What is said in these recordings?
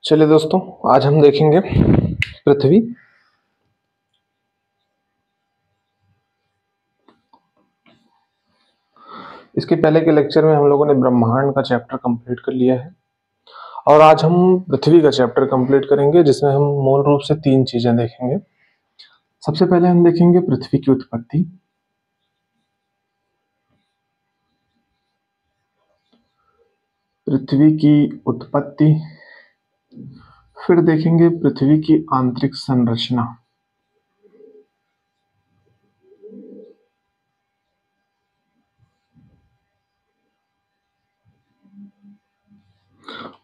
चलिए दोस्तों, आज हम देखेंगे पृथ्वी। इसके पहले के लेक्चर में हम लोगों ने ब्रह्मांड का चैप्टर कंप्लीट कर लिया है और आज हम पृथ्वी का चैप्टर कंप्लीट करेंगे, जिसमें हम मूल रूप से 3 चीजें देखेंगे। सबसे पहले हम देखेंगे पृथ्वी की उत्पत्ति, पृथ्वी की उत्पत्ति, फिर देखेंगे पृथ्वी की आंतरिक संरचना,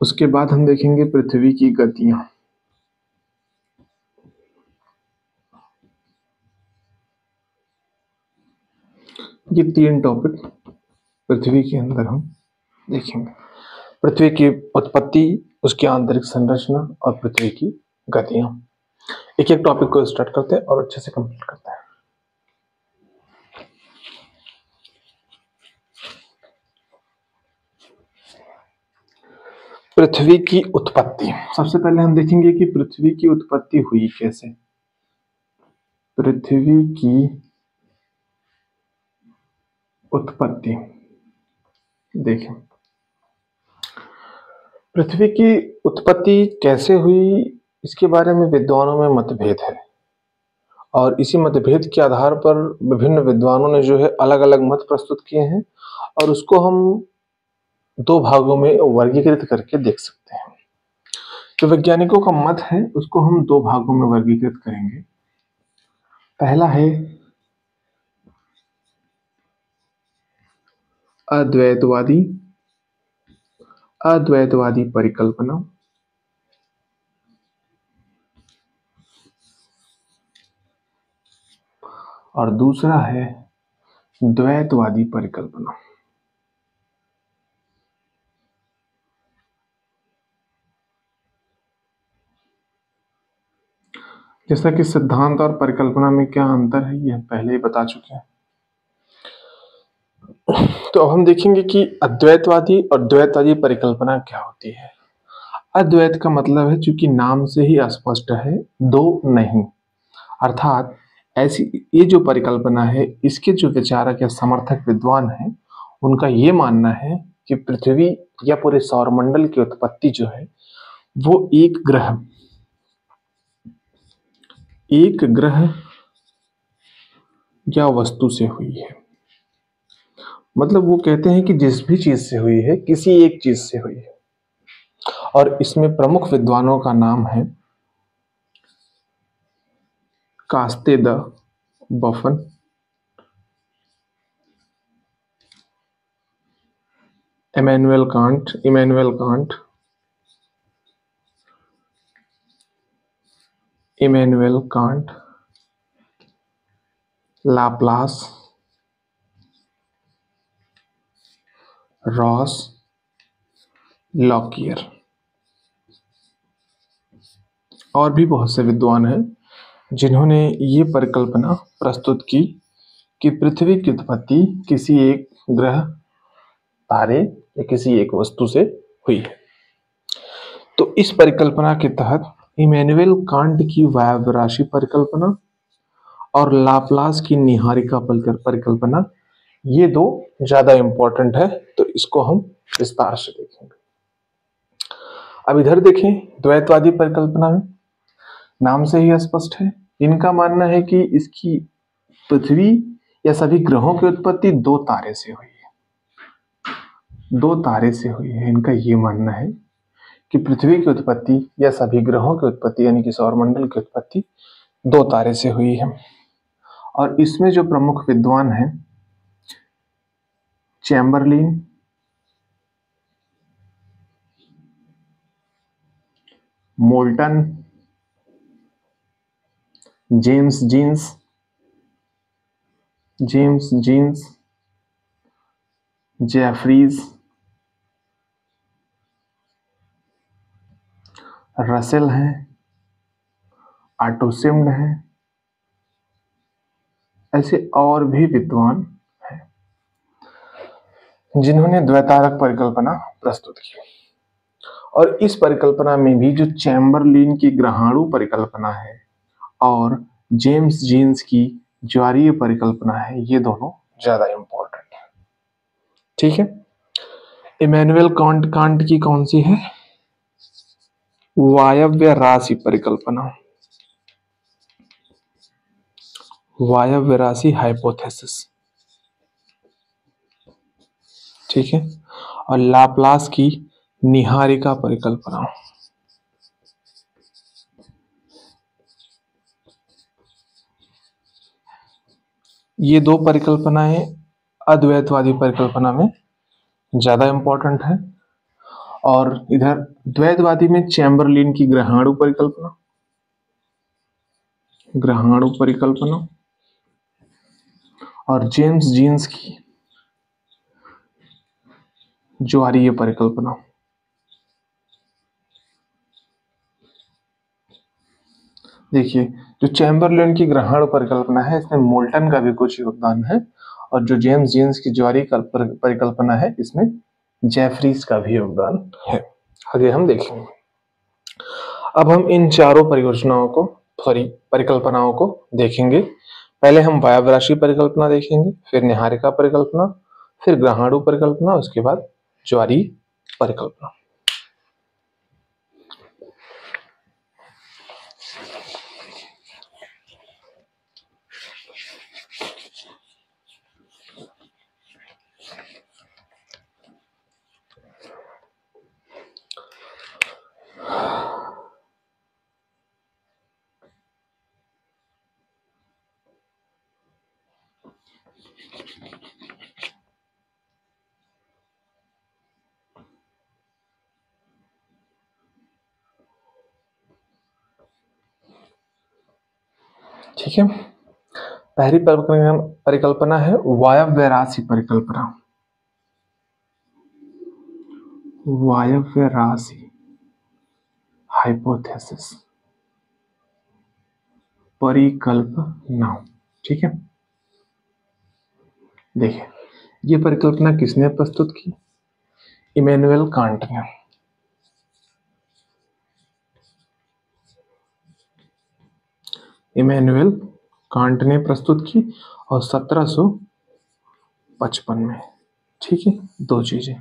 उसके बाद हम देखेंगे पृथ्वी की गतियां। ये 3 टॉपिक पृथ्वी के अंदर हम देखेंगे। पृथ्वी की उत्पत्ति, उसकी आंतरिक संरचना और पृथ्वी की गतियां। एक एक टॉपिक को स्टार्ट करते हैं और अच्छे से कंप्लीट करते हैं। पृथ्वी की उत्पत्ति। सबसे पहले हम देखेंगे कि पृथ्वी की उत्पत्ति हुई कैसे। पृथ्वी की उत्पत्ति देखें, पृथ्वी की उत्पत्ति कैसे हुई, इसके बारे में विद्वानों में मतभेद है और इसी मतभेद के आधार पर विभिन्न विद्वानों ने जो है अलग अलग मत प्रस्तुत किए हैं और उसको हम 2 भागों में वर्गीकृत करके देख सकते हैं। जो वैज्ञानिकों का मत है उसको हम 2 भागों में वर्गीकृत करेंगे। पहला है अद्वैतवादी परिकल्पना और दूसरा है द्वैतवादी परिकल्पना। जैसा कि सिद्धांत और परिकल्पना में क्या अंतर है, ये हम पहले ही बता चुके हैं। तो अब हम देखेंगे कि अद्वैतवादी और द्वैतवादी परिकल्पना क्या होती है। अद्वैत का मतलब है, चूंकि नाम से ही स्पष्ट है, दो नहीं, अर्थात ऐसी ये जो परिकल्पना है, इसके जो विचारक या समर्थक विद्वान हैं, उनका ये मानना है कि पृथ्वी या पूरे सौरमंडल की उत्पत्ति जो है वो एक ग्रह या वस्तु से हुई है। मतलब वो कहते हैं कि जिस भी चीज से हुई है, किसी एक चीज से हुई है। और इसमें प्रमुख विद्वानों का नाम है Comte de Buffon, Immanuel Kant, Laplace, Ross, Lockyer और भी बहुत से विद्वान हैं जिन्होंने ये परिकल्पना प्रस्तुत की कि पृथ्वी की उत्पत्ति किसी एक ग्रह, तारे या किसी एक वस्तु से हुई है। तो इस परिकल्पना के तहत इमैनुअल कांट की वायव्य राशि परिकल्पना और लाप्लास की निहारिका परिकल्पना, ये 2 ज्यादा इंपॉर्टेंट है, तो इसको हम विस्तार से देखेंगे। अब इधर देखें, द्वैतवादी परिकल्पना में नाम से ही स्पष्ट है, इनका मानना है कि इसकी पृथ्वी या सभी ग्रहों की उत्पत्ति 2 तारे से हुई है। 2 तारे से हुई है। इनका ये मानना है कि पृथ्वी की उत्पत्ति या सभी ग्रहों की उत्पत्ति यानी कि सौरमंडल की उत्पत्ति 2 तारे से हुई है। और इसमें जो प्रमुख विद्वान हैं, Chamberlin, Moulton, James Jeans, Jeffreys, Russell हैं, आटोसिम्ड हैं, ऐसे और भी विद्वान हैं जिन्होंने द्वैतारक परिकल्पना प्रस्तुत की। और इस परिकल्पना में भी जो चैम्बरलिन की ग्रहाणु परिकल्पना है और जेम्स जीन्स की ज्वारीय परिकल्पना है, ये दोनों ज्यादा इंपॉर्टेंट है। ठीक है, इमैनुअल कांट की कौन सी है? वायव्य राशि परिकल्पना, वायव्य राशि हाइपोथेसिस। ठीक है, और लाप्लास की निहारिका परिकल्पना। ये दो परिकल्पनाएं अद्वैतवादी परिकल्पना में ज्यादा इंपॉर्टेंट है, और इधर द्वैतवादी में चैम्बरलिन की ग्रहाणु परिकल्पना, ग्रहाणु परिकल्पना, और जेम्स जीन्स की ज्वारीय परिकल्पना। देखिए, जो चैम्बरलिन की ग्रहाणु परिकल्पना है इसमें मोल्टन का भी कुछ योगदान है, और जो जेम्स जीन्स की ज्वारीय परिकल्पना है इसमें जेफरीज का भी योगदान है। आगे हम देखेंगे। अब हम इन चारों परिकल्पनाओं को देखेंगे। पहले हम वायव्य राशि परिकल्पना देखेंगे, फिर निहारिका परिकल्पना, फिर ग्रहाणु परिकल्पना, उसके बाद ज्वारीय परिकल्पना। ठीक है, पहली परिकल्पना है वायव्य राशि परिकल्पना, वायव्य राशि हाइपोथेसिस परिकल्पना। ठीक है, देखिए ये परिकल्पना किसने प्रस्तुत की? इमैनुअल कांट ने। इमैनुअल कांट ने प्रस्तुत की, और 1755 में। ठीक है, दो चीजें,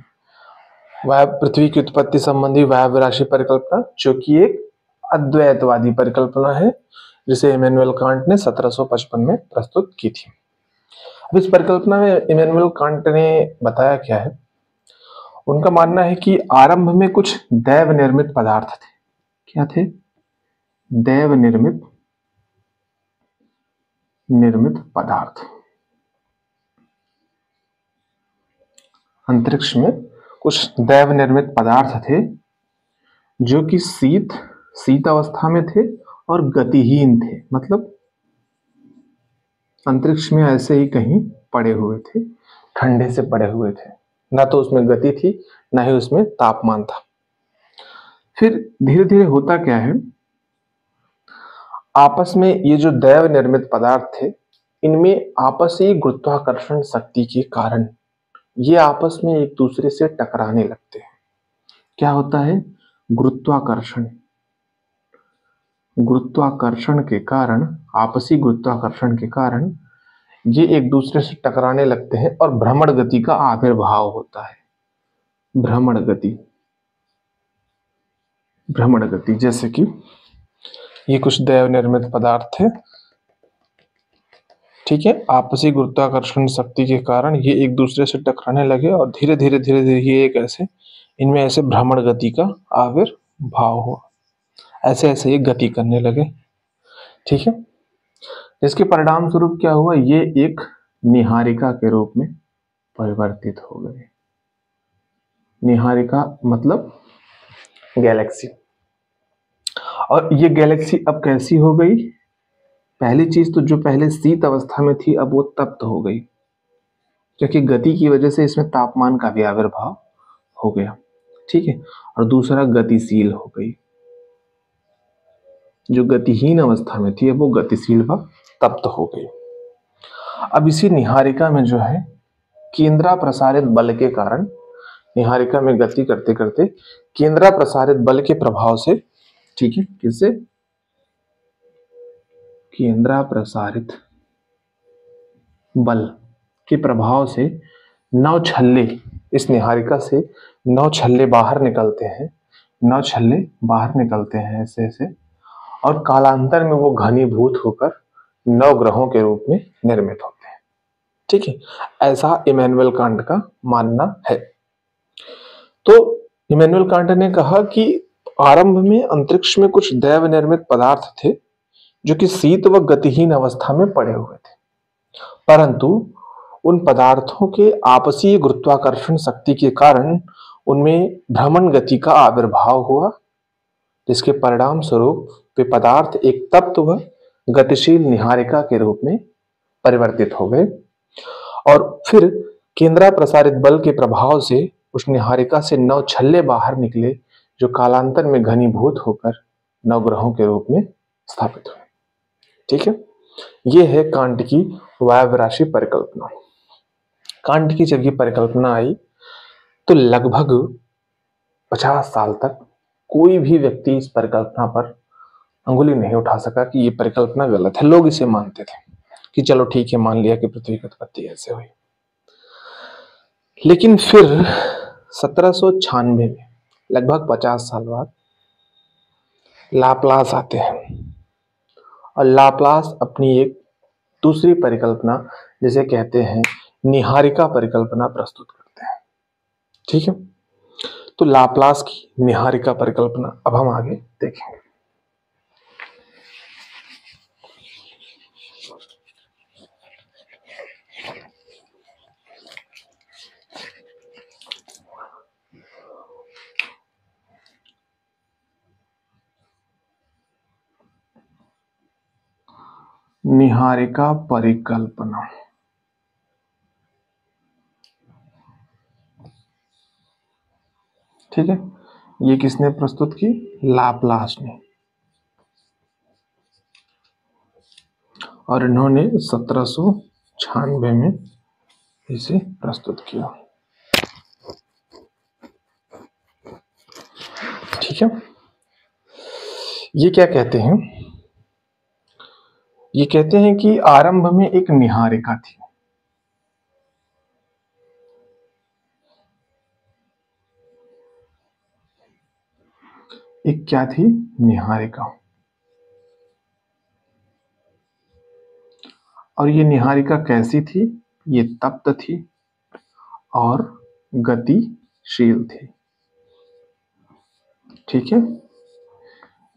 पृथ्वी की उत्पत्ति संबंधी वायव्य राशि परिकल्पना, जो कि एक अद्वैतवादी परिकल्पना है, जिसे इमैनुअल कांट ने 1755 में प्रस्तुत की थी। अब इस परिकल्पना में इमैनुअल कांट ने बताया क्या है? उनका मानना है कि आरंभ में कुछ दैव निर्मित पदार्थ थे। क्या थे? दैव निर्मित पदार्थ। अंतरिक्ष में कुछ दैव निर्मित पदार्थ थे जो कि शीत अवस्था में थे और गतिहीन थे, मतलब अंतरिक्ष में ऐसे ही कहीं पड़े हुए थे, ठंडे से पड़े हुए थे, ना तो उसमें गति थी ना ही उसमें तापमान था। फिर धीरे धीरे होता क्या है, आपस में ये जो दैव निर्मित पदार्थ थे, इनमें आपसी गुरुत्वाकर्षण शक्ति के कारण ये आपस में एक दूसरे से टकराने लगते हैं। क्या होता है? गुरुत्वाकर्षण के कारण, आपसी गुरुत्वाकर्षण के कारण ये एक दूसरे से टकराने लगते हैं और भ्रमण गति का आविर्भाव होता है। भ्रमण गति, जैसे कि ये कुछ दैव निर्मित पदार्थ थे। ठीक है, आपसी गुरुत्वाकर्षण शक्ति के कारण ये एक दूसरे से टकराने लगे और धीरे धीरे ये एक ऐसे इनमें ऐसे भ्रमण गति का आविर्भाव हुआ, ऐसे ऐसे ये गति करने लगे। ठीक है, इसके परिणाम स्वरूप क्या हुआ? ये एक निहारिका के रूप में परिवर्तित हो गए। निहारिका मतलब गैलेक्सी। और ये गैलेक्सी अब कैसी हो गई? पहली चीज तो जो पहले शीत अवस्था में थी अब वो तप्त हो गई, क्योंकि गति की वजह से इसमें तापमान का भी आविर्भाव हो गया। ठीक है, और दूसरा गतिशील हो गई। जो गतिहीन अवस्था में थी अब वो गतिशील व तप्त हो गई। अब इसी निहारिका में जो है केंद्रा प्रसारित बल के कारण निहारिका में गति करते करते केंद्रा प्रसारित बल के प्रभाव से, ठीक है, किससे? केंद्रा प्रसारित बल के प्रभाव से 9 छल्ले, इस निहारिका से 9 छल्ले बाहर निकलते हैं, 9 छल्ले बाहर निकलते हैं ऐसे ऐसे, और कालांतर में वो घनीभूत होकर 9 ग्रहों के रूप में निर्मित होते हैं। ठीक है, ऐसा इमैनुअल कांट का मानना है। तो इमैनुअल कांट ने कहा कि आरंभ में अंतरिक्ष में कुछ दैव निर्मित पदार्थ थे जो कि शीत व गतिहीन अवस्था में पड़े हुए थे, परंतु उन पदार्थों के आपसी गुरुत्वाकर्षण शक्ति के कारण उनमें भ्रमण गति का आविर्भाव हुआ, जिसके परिणाम स्वरूप वे पदार्थ एक तप्त व गतिशील निहारिका के रूप में परिवर्तित हो गए, और फिर केंद्रा प्रसारित बल के प्रभाव से उस निहारिका से 9 छल्ले बाहर निकले जो कालांतर में घनीभूत होकर 9 ग्रहों के रूप में स्थापित हुए। ठीक है, यह है कांट की वायव्य राशि परिकल्पना। कांट की जब ये परिकल्पना आई तो लगभग 50 साल तक कोई भी व्यक्ति इस परिकल्पना पर अंगुली नहीं उठा सका कि ये परिकल्पना गलत है। लोग इसे मानते थे कि चलो ठीक है, मान लिया कि पृथ्वी की उत्पत्ति ऐसे हुई। लेकिन फिर 1796 में, लगभग 50 साल बाद, लाप्लास आते हैं और लाप्लास अपनी एक दूसरी परिकल्पना, जिसे कहते हैं निहारिका परिकल्पना, प्रस्तुत करते हैं। ठीक है, तो लाप्लास की निहारिका परिकल्पना अब हम आगे देखेंगे। निहारिका परिकल्पना, ठीक है, ये किसने प्रस्तुत की? लाप्लास ने, और इन्होंने 1796 में इसे प्रस्तुत किया। ठीक है, ये क्या कहते हैं? ये कहते हैं कि आरंभ में एक निहारिका थी, एक क्या थी? निहारिका। और ये निहारिका कैसी थी? ये तप्त थी और गतिशील थी। ठीक है,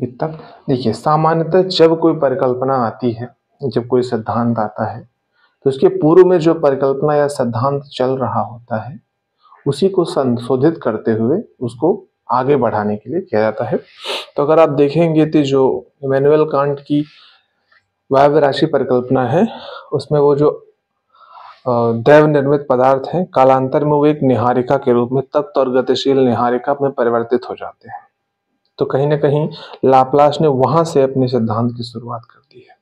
ये तब देखिए, सामान्यतः जब कोई परिकल्पना आती है, जब कोई सिद्धांत आता है, तो उसके पूर्व में जो परिकल्पना या सिद्धांत चल रहा होता है उसी को संशोधित करते हुए उसको आगे बढ़ाने के लिए किया जाता है। तो अगर आप देखेंगे तो जो इमैनुअल कांट की वायव्य राशि परिकल्पना है, उसमें वो जो दैव निर्मित पदार्थ हैं, कालांतर में वो एक निहारिका के रूप में तप्त और गतिशील निहारिका में परिवर्तित हो जाते हैं। तो कहीं ना कहीं लाप्लास ने वहां से अपने सिद्धांत की शुरुआत कर दी है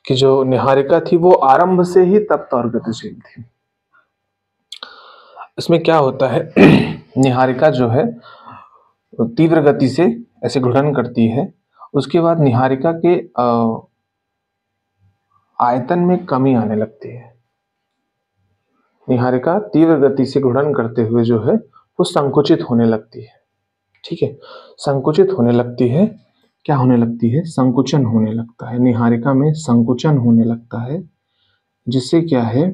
कि जो निहारिका थी वो आरंभ से ही तप्त और गतिशील थी। इसमें क्या होता है, निहारिका जो है तीव्र गति से ऐसे घूर्णन करती है, उसके बाद निहारिका के आयतन में कमी आने लगती है। निहारिका तीव्र गति से घूर्णन करते हुए जो है वो संकुचित होने लगती है। ठीक है, संकुचित होने लगती है। क्या होने लगती है? संकुचन होने लगता है, निहारिका में संकुचन होने लगता है, जिससे क्या है,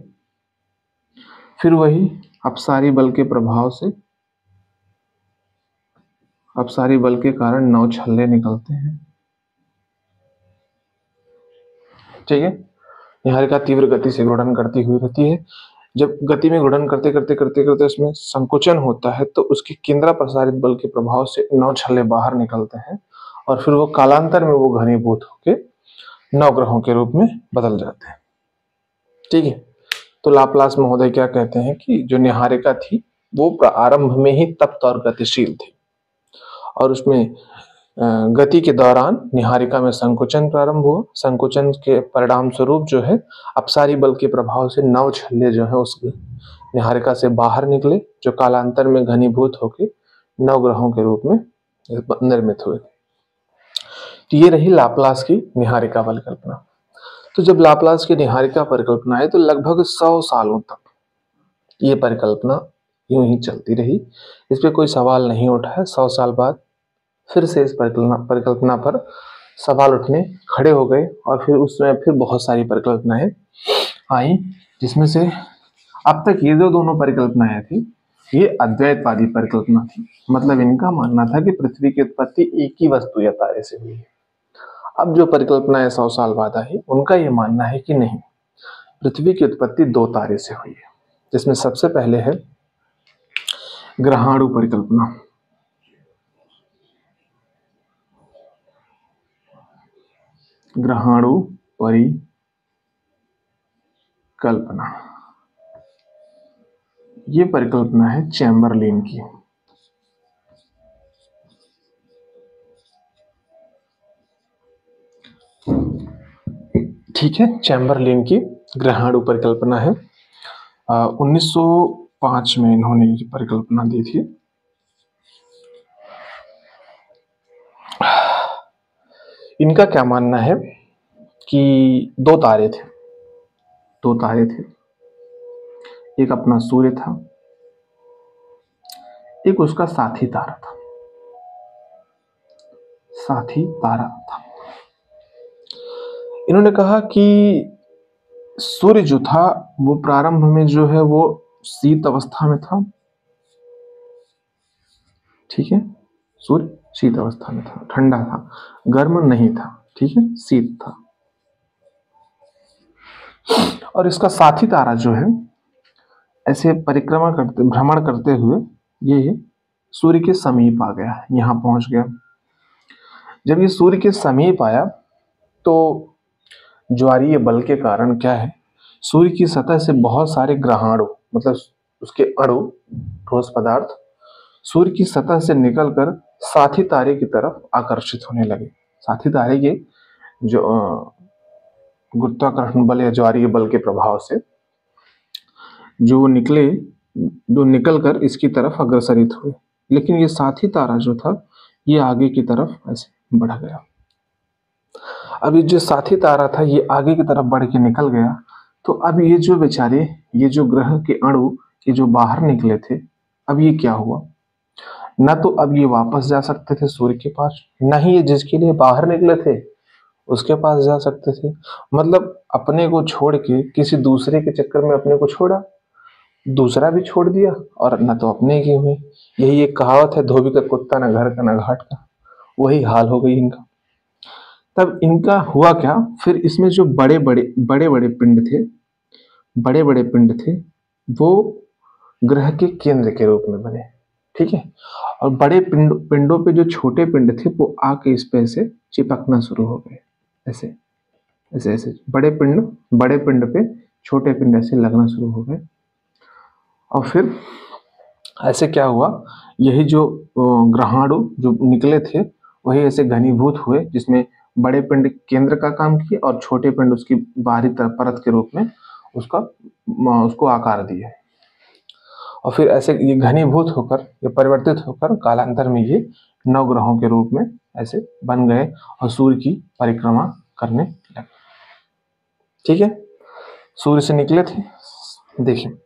फिर वही अपसारी बल के प्रभाव से, अपसारी बल के कारण 9 छल्ले निकलते हैं। ठीक है, निहारिका तीव्र गति से घूर्णन करती हुई रहती है। जब गति में घूर्णन करते करते करते करते उसमें संकुचन होता है तो उसके केंद्रा प्रसारित बल के प्रभाव से 9 छल्ले बाहर निकलते हैं, और फिर वो कालांतर में वो घनीभूत होकर 9 ग्रहों के रूप में बदल जाते हैं। ठीक है, तो लाप्लास महोदय क्या कहते हैं कि जो निहारिका थी वो प्रारंभ में ही तप्त और गतिशील थी, और उसमें गति के दौरान निहारिका में संकुचन प्रारंभ हुआ। संकुचन के परिणाम स्वरूप जो है अपसारी बल के प्रभाव से 9 छल्ले जो है उस निहारिका से बाहर निकले, जो कालांतर में घनीभूत होकर नवग्रहों के रूप में निर्मित हुए। तो ये रही लाप्लास की निहारिका परिकल्पना। तो जब लाप्लास की निहारिका परिकल्पना है तो लगभग 100 सालों तक ये परिकल्पना यूं ही चलती रही, इस पे कोई सवाल नहीं उठा है। 100 साल बाद फिर से इस परिकल्पना पर सवाल उठने खड़े हो गए और फिर उसमें फिर बहुत सारी परिकल्पनाएं आई, जिसमें से अब तक ये जो दोनों परिकल्पनाएं थी ये अद्वैतवादी परिकल्पना थी। मतलब इनका मानना था कि पृथ्वी की उत्पत्ति एक ही वस्तु या तारे से हुई है। अब जो परिकल्पनाएं 100 साल बाद आई उनका ये मानना है कि नहीं, पृथ्वी की उत्पत्ति 2 तारे से हुई है। जिसमें सबसे पहले है ग्रहाणु परिकल्पना। ग्रहाणु परिकल्पना, ये परिकल्पना है चैम्बरलेन की। ठीक है, चैम्बरलेन की ग्रहाणु परिकल्पना है। 1905 में इन्होंने ये परिकल्पना दी थी। इनका क्या मानना है कि 2 तारे थे, 2 तारे थे, एक अपना सूर्य था, एक उसका साथी तारा था, साथी तारा था। इन्होंने कहा कि सूर्य जो था वो प्रारंभ में जो है वो शीत अवस्था में था। ठीक है, सूर्य शीत अवस्था में था, ठंडा था, गर्म नहीं था। ठीक है, शीत था। और इसका साथी तारा जो है ऐसे परिक्रमा करते, भ्रमण करते हुए ये सूर्य के समीप आ गया, यहां पहुंच गया। जब ये सूर्य के समीप आया तो ज्वारीय बल के कारण क्या है, सूर्य की सतह से बहुत सारे ग्रहाणु, मतलब उसके अणु, ठोस पदार्थ सूर्य की सतह से निकलकर साथी तारे की तरफ आकर्षित होने लगे। साथी तारे के जो गुरुत्वाकर्षण बल या ज्वारीय बल के प्रभाव से जो निकलकर इसकी तरफ अग्रसरित हुए। लेकिन ये साथी तारा जो था ये आगे की तरफ ऐसे बढ़ गया। अब ये जो साथी तारा था ये आगे की तरफ बढ़ के निकल गया, तो अब ये जो बेचारे, ये जो ग्रह के अणु ये जो बाहर निकले थे, अब ये क्या हुआ, ना तो अब ये वापस जा सकते थे सूर्य के पास, ना ही ये जिसके लिए बाहर निकले थे उसके पास जा सकते थे। मतलब अपने को छोड़ के किसी दूसरे के चक्कर में अपने को छोड़ा, दूसरा भी छोड़ दिया और न तो अपने के हुए। यही एक कहावत है, धोबी का कुत्ता न घर का न घाट का, वही हाल हो गई इनका। तब इनका हुआ क्या, फिर इसमें जो बड़े बड़े पिंड थे वो ग्रह के केंद्र के रूप में बने। ठीक है, और बड़े पिंडों पे जो छोटे पिंड थे वो आके इस पे से चिपकना शुरू हो गए। ऐसे ऐसे ऐसे बड़े पिंड पे छोटे पिंड ऐसे लगना शुरू हो गए। और फिर ऐसे क्या हुआ, यही जो ग्रहाणु जो निकले थे वही ऐसे घनीभूत हुए, जिसमें बड़े पिंड केंद्र का काम किए और छोटे पिंड उसकी बाहरी परत के रूप में उसको आकार दिए। और फिर ऐसे ये घनीभूत होकर, ये परिवर्तित होकर कालांतर में ये नवग्रहों के रूप में ऐसे बन गए और सूर्य की परिक्रमा करने लगे। ठीक है, सूर्य से निकले थे। देखिए,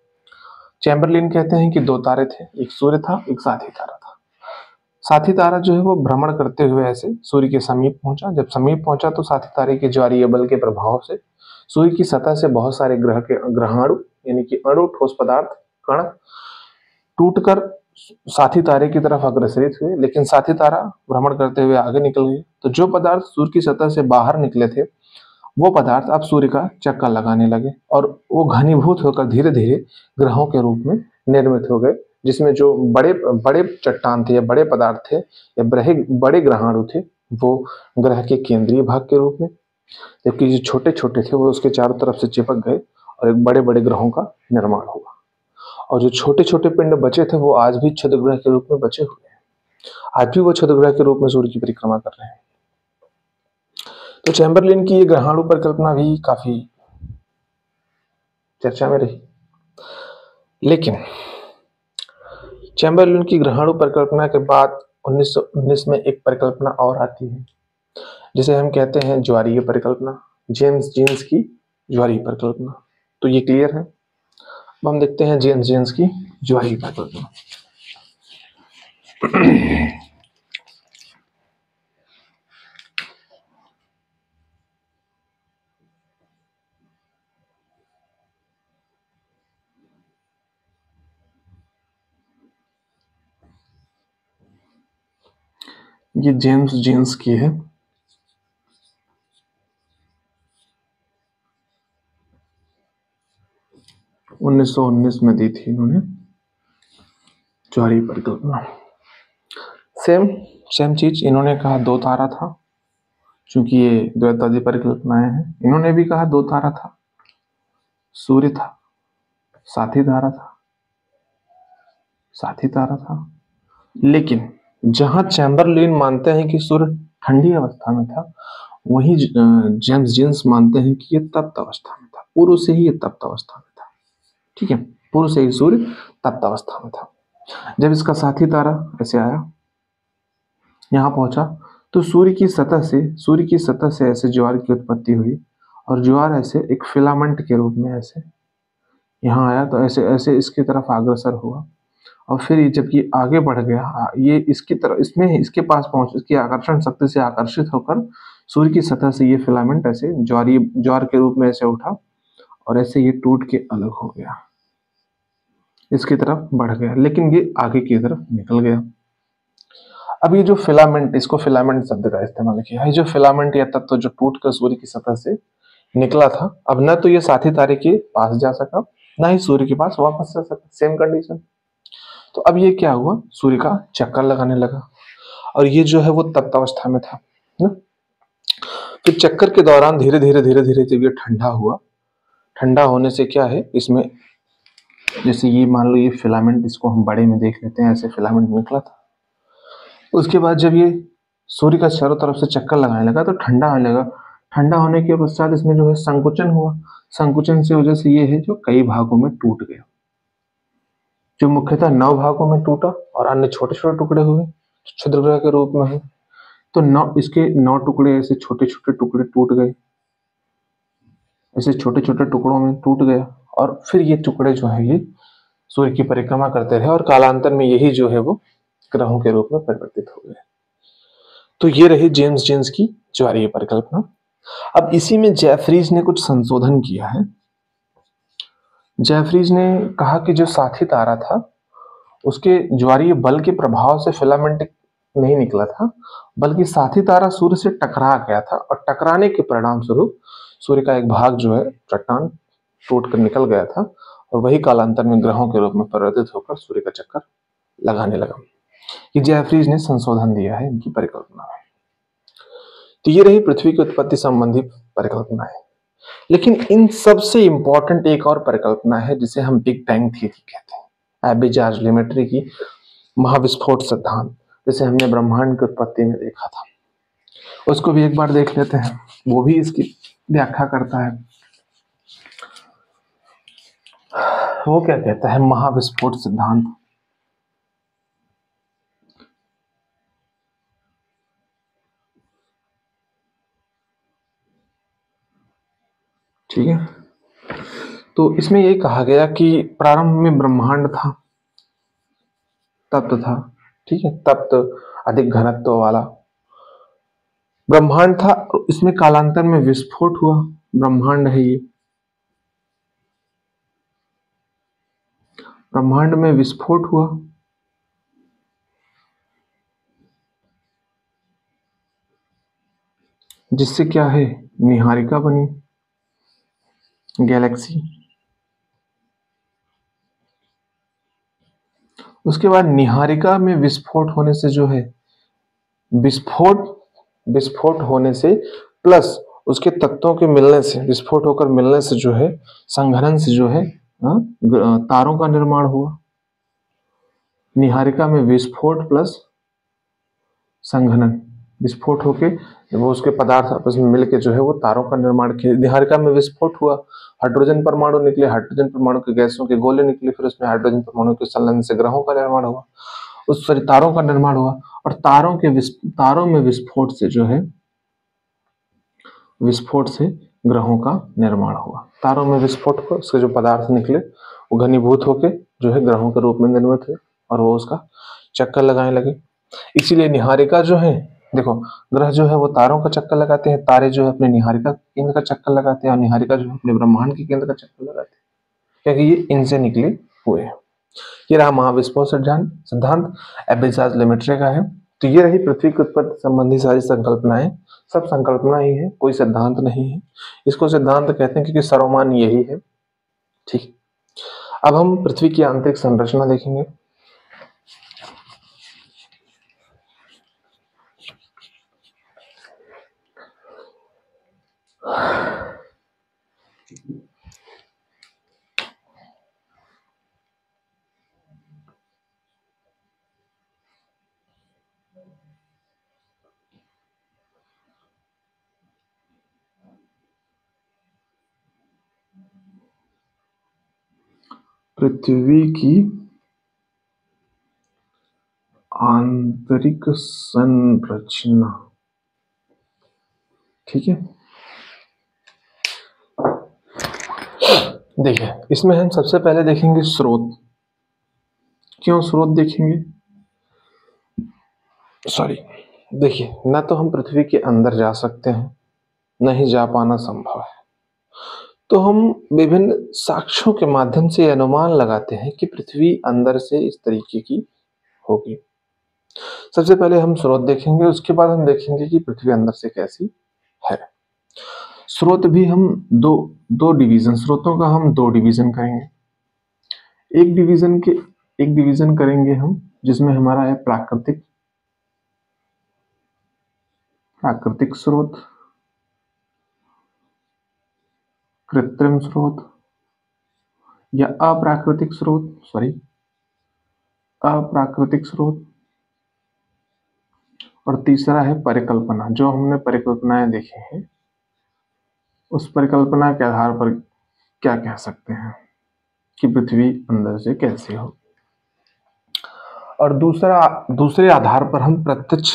चैम्बरलेन कहते हैं कि 2 तारे थे, एक सूर्य था, एक साथी तारा था। साथी तारा जो है वो भ्रमण करते हुए ऐसे सूर्य के समीप पहुंचा। जब समीप पहुंचा तो साथी तारे के ज्वारीय बल के प्रभाव से सूर्य की सतह से बहुत सारे ग्रहाणु यानी कि अणु, ठोस पदार्थ, कण टूटकर साथी तारे की तरफ अग्रसरित हुए। लेकिन साथी तारा भ्रमण करते हुए आगे निकल गए। तो जो पदार्थ सूर्य की सतह से बाहर निकले थे वो पदार्थ अब सूर्य का चक्कर लगाने लगे और वो घनीभूत होकर धीरे धीरे ग्रहों के रूप में निर्मित हो गए, जिसमें जो बड़े बड़े चट्टान थे या बड़े पदार्थ थे या बड़े ग्रहाणु थे वो ग्रह के केंद्रीय भाग के रूप में, जबकि जो छोटे छोटे थे वो उसके चारों तरफ से चिपक गए और एक बड़े बड़े ग्रहों का निर्माण हुआ। और जो छोटे छोटे पिंड बचे थे वो आज भी क्षुद्रग्रह के रूप में बचे हुए हैं। आज भी वो क्षुद्रग्रह के रूप में सूर्य की परिक्रमा कर रहे हैं। तो चैम्बरलेन की ये ग्रहाणु परिकल्पना भी काफी चर्चा में रही। लेकिन चैम्बरलेन की ग्रहाणु परिकल्पना के बाद 1919 में एक परिकल्पना और आती है जिसे हम कहते हैं ज्वारीय परिकल्पना, जेम्स जीन्स की ज्वारीय परिकल्पना। तो ये क्लियर है। अब हम देखते हैं जेम्स जीन्स की ज्वारीय परिकल्पना। ये जेम्स जीन्स की है। उन्नीस में दी थी इन्होंने ज्वारीय परिकल्पना। सेम सेम चीज इन्होंने कहा दो तारा था, क्योंकि ये द्वैतादी परिकल्पनाएं हैं। इन्होंने भी कहा दो तारा था, सूर्य था, साथी तारा था। लेकिन जहां चैम्बरलेन मानते हैं कि सूर्य ठंडी अवस्था में था, वहीं जेम्स जीन्स मानते हैं कि ये तप्त अवस्था में था, पूर्व से ही ये तप्त अवस्था में था। ठीक है, पूर्व से ही सूर्य तप्त अवस्था में था। जब इसका साथी तारा ऐसे आया, यहां पहुंचा, तो सूर्य की सतह से ऐसे ज्वार की उत्पत्ति हुई, और ज्वार ऐसे एक फिलामेंट के रूप में ऐसे यहाँ आया, तो ऐसे ऐसे इसकी तरफ अग्रसर हुआ, और फिर जब ये आगे बढ़ गया, ये इसकी तरफ, इसमें इसके पास पहुंच, इसकी आकर्षण शक्ति से आकर्षित होकर सूर्य की सतह से ये फिलामेंट ऐसे ज्वार के रूप में ऐसे उठा, और ऐसे ये टूट के अलग हो गया, इसकी तरफ बढ़ गया, लेकिन ये आगे की तरफ निकल गया। अब ये जो फिलामेंट, इसको फिलामेंट शब्द का इस्तेमाल किया है। ये जो फिलामेंट या तत्व जो टूट कर सूर्य की सतह से निकला था, अब न तो ये साथी तारे के पास जा सका, ना ही सूर्य के पास वापस जा सका, सेम कंडीशन। तो अब ये क्या हुआ, सूर्य का चक्कर लगाने लगा, और ये जो है वो तप्त अवस्था में था ना। तो चक्कर के दौरान धीरे धीरे जब ये ठंडा हुआ, ठंडा होने से क्या है इसमें, जैसे ये मान लो ये फिलामेंट, इसको हम बड़े में देख लेते हैं, ऐसे फिलामेंट निकला था। उसके बाद जब ये सूर्य का चारों तरफ से चक्कर लगाने लगा, तो ठंडा होने लगा। ठंडा होने के पश्चात इसमें जो है संकुचन हुआ। संकुचन से वजह से ये है जो कई भागों में टूट गया, जो मुख्यतः 9 भागों में टूटा, और अन्य छोटे छोटे टुकड़े हुए, क्षुद्र ग्रह के रूप में है। तो 9 इसके 9 टुकड़े ऐसे छोटे छोटे टुकड़े टूट गए, ऐसे छोटे छोटे टुकड़ों में टूट गया, और फिर ये टुकड़े जो है ये सूर्य की परिक्रमा करते रहे, और कालांतर में यही जो है वो ग्रहों के रूप में परिवर्तित हो गए। तो ये रही जेम्स जीन्स की ज्वारीय परिकल्पना। अब इसी में जेफरीज ने कुछ संशोधन किया है। जेफरीज ने कहा कि जो साथी तारा था, उसके ज्वारीय बल के प्रभाव से फिलामेंट नहीं निकला था, बल्कि साथी तारा सूर्य से टकरा गया था, और टकराने के परिणाम स्वरूप सूर्य का एक भाग जो है चट्टान टूट कर निकल गया था, और वही कालांतर में ग्रहों के रूप में परिवर्तित होकर सूर्य का चक्कर लगाने लगा। ये जेफरीज ने संशोधन दिया है इनकी परिकल्पना में। तो ये रही पृथ्वी की उत्पत्ति संबंधी परिकल्पनाएं। लेकिन इन सबसे इंपॉर्टेंट एक और परिकल्पना है जिसे हम बिग बैंग थ्योरी कहते हैं, एबी-जॉर्ज लेमेट्री की महाविस्फोट सिद्धांत, जिसे हमने ब्रह्मांड की उत्पत्ति में देखा था। उसको भी एक बार देख लेते हैं, वो भी इसकी व्याख्या करता है। वो क्या कहता है, महाविस्फोट सिद्धांत। ठीक है, तो इसमें ये कहा गया कि प्रारंभ में ब्रह्मांड था, तप्त था। ठीक है, तप्त अधिक घनत्व वाला ब्रह्मांड था, इसमें कालांतर में विस्फोट हुआ। ब्रह्मांड है ये, ब्रह्मांड में विस्फोट हुआ, जिससे क्या है, निहारिका बनी, गैलेक्सी। उसके बाद निहारिका में विस्फोट होने से जो है, विस्फोट होने से प्लस उसके तत्वों के मिलने से, विस्फोट होकर मिलने से जो है, संघनन से जो है तारों का निर्माण हुआ। निहारिका में विस्फोट प्लस संघनन, विस्फोट होके वो उसके पदार्थ आपस में मिलके जो है वो तारों का निर्माण किया। निहारिका में विस्फोट हुआ, हाइड्रोजन परमाणु निकले, हाइड्रोजन परमाणु के गैसों के गोले निकले, फिर उसमें हाइड्रोजन परमाणु के संलयन से ग्रहों का निर्माण हुआ, उस सॉरी तारों का निर्माण हुआ। और तारों में विस्फोट से जो है, विस्फोट से ग्रहों का निर्माण हुआ। तारों में विस्फोट हुआ, उसके जो पदार्थ निकले वो घनीभूत होके जो है ग्रहों के रूप में निर्मित हुए और वो उसका चक्कर लगाने लगे। इसीलिए निहारिका जो है, देखो ग्रह जो है वो तारों का चक्कर लगाते हैं, तारे जो है अपने निहारिका केंद्र का चक्कर लगाते हैं, और निहारिका जो है अपने ब्रह्मांड के केंद्र का चक्कर लगाते हैं, क्योंकि ये इनसे निकले हुए हैं। ये रहा महाविस्फोट सिद्धांत एबेजाज लेमेट्रे का है। तो ये रही पृथ्वी की उत्पत्ति संबंधी सारी संकल्पनाएं। सब संकल्पना ही है, कोई सिद्धांत नहीं है। इसको सिद्धांत कहते हैं क्योंकि सर्वमान यही है। ठीक, अब हम पृथ्वी की आंतरिक संरचना देखेंगे। पृथ्वी की आंतरिक संरचना, ठीक है। देखिए, इसमें हम सबसे पहले देखेंगे स्रोत। क्यों स्रोत देखेंगे? सॉरी, देखिए, ना तो हम पृथ्वी के अंदर जा सकते हैं, न ही जा पाना संभव है। तो हम विभिन्न साक्ष्यों के माध्यम से अनुमान लगाते हैं कि पृथ्वी अंदर से इस तरीके की होगी। सबसे पहले हम स्रोत देखेंगे, उसके बाद हम देखेंगे कि पृथ्वी अंदर से कैसी है। स्रोत भी हम दो डिवीजन, स्रोतों का हम दो डिवीजन करेंगे। एक डिवीजन करेंगे हम जिसमें हमारा है प्राकृतिक स्रोत, कृत्रिम स्रोत या अप्राकृतिक स्रोत, और तीसरा है परिकल्पना। जो हमने परिकल्पनाएं देखी हैं उस परिकल्पना के आधार पर क्या कह सकते हैं कि पृथ्वी अंदर से कैसी हो। और दूसरे आधार पर हम प्रत्यक्ष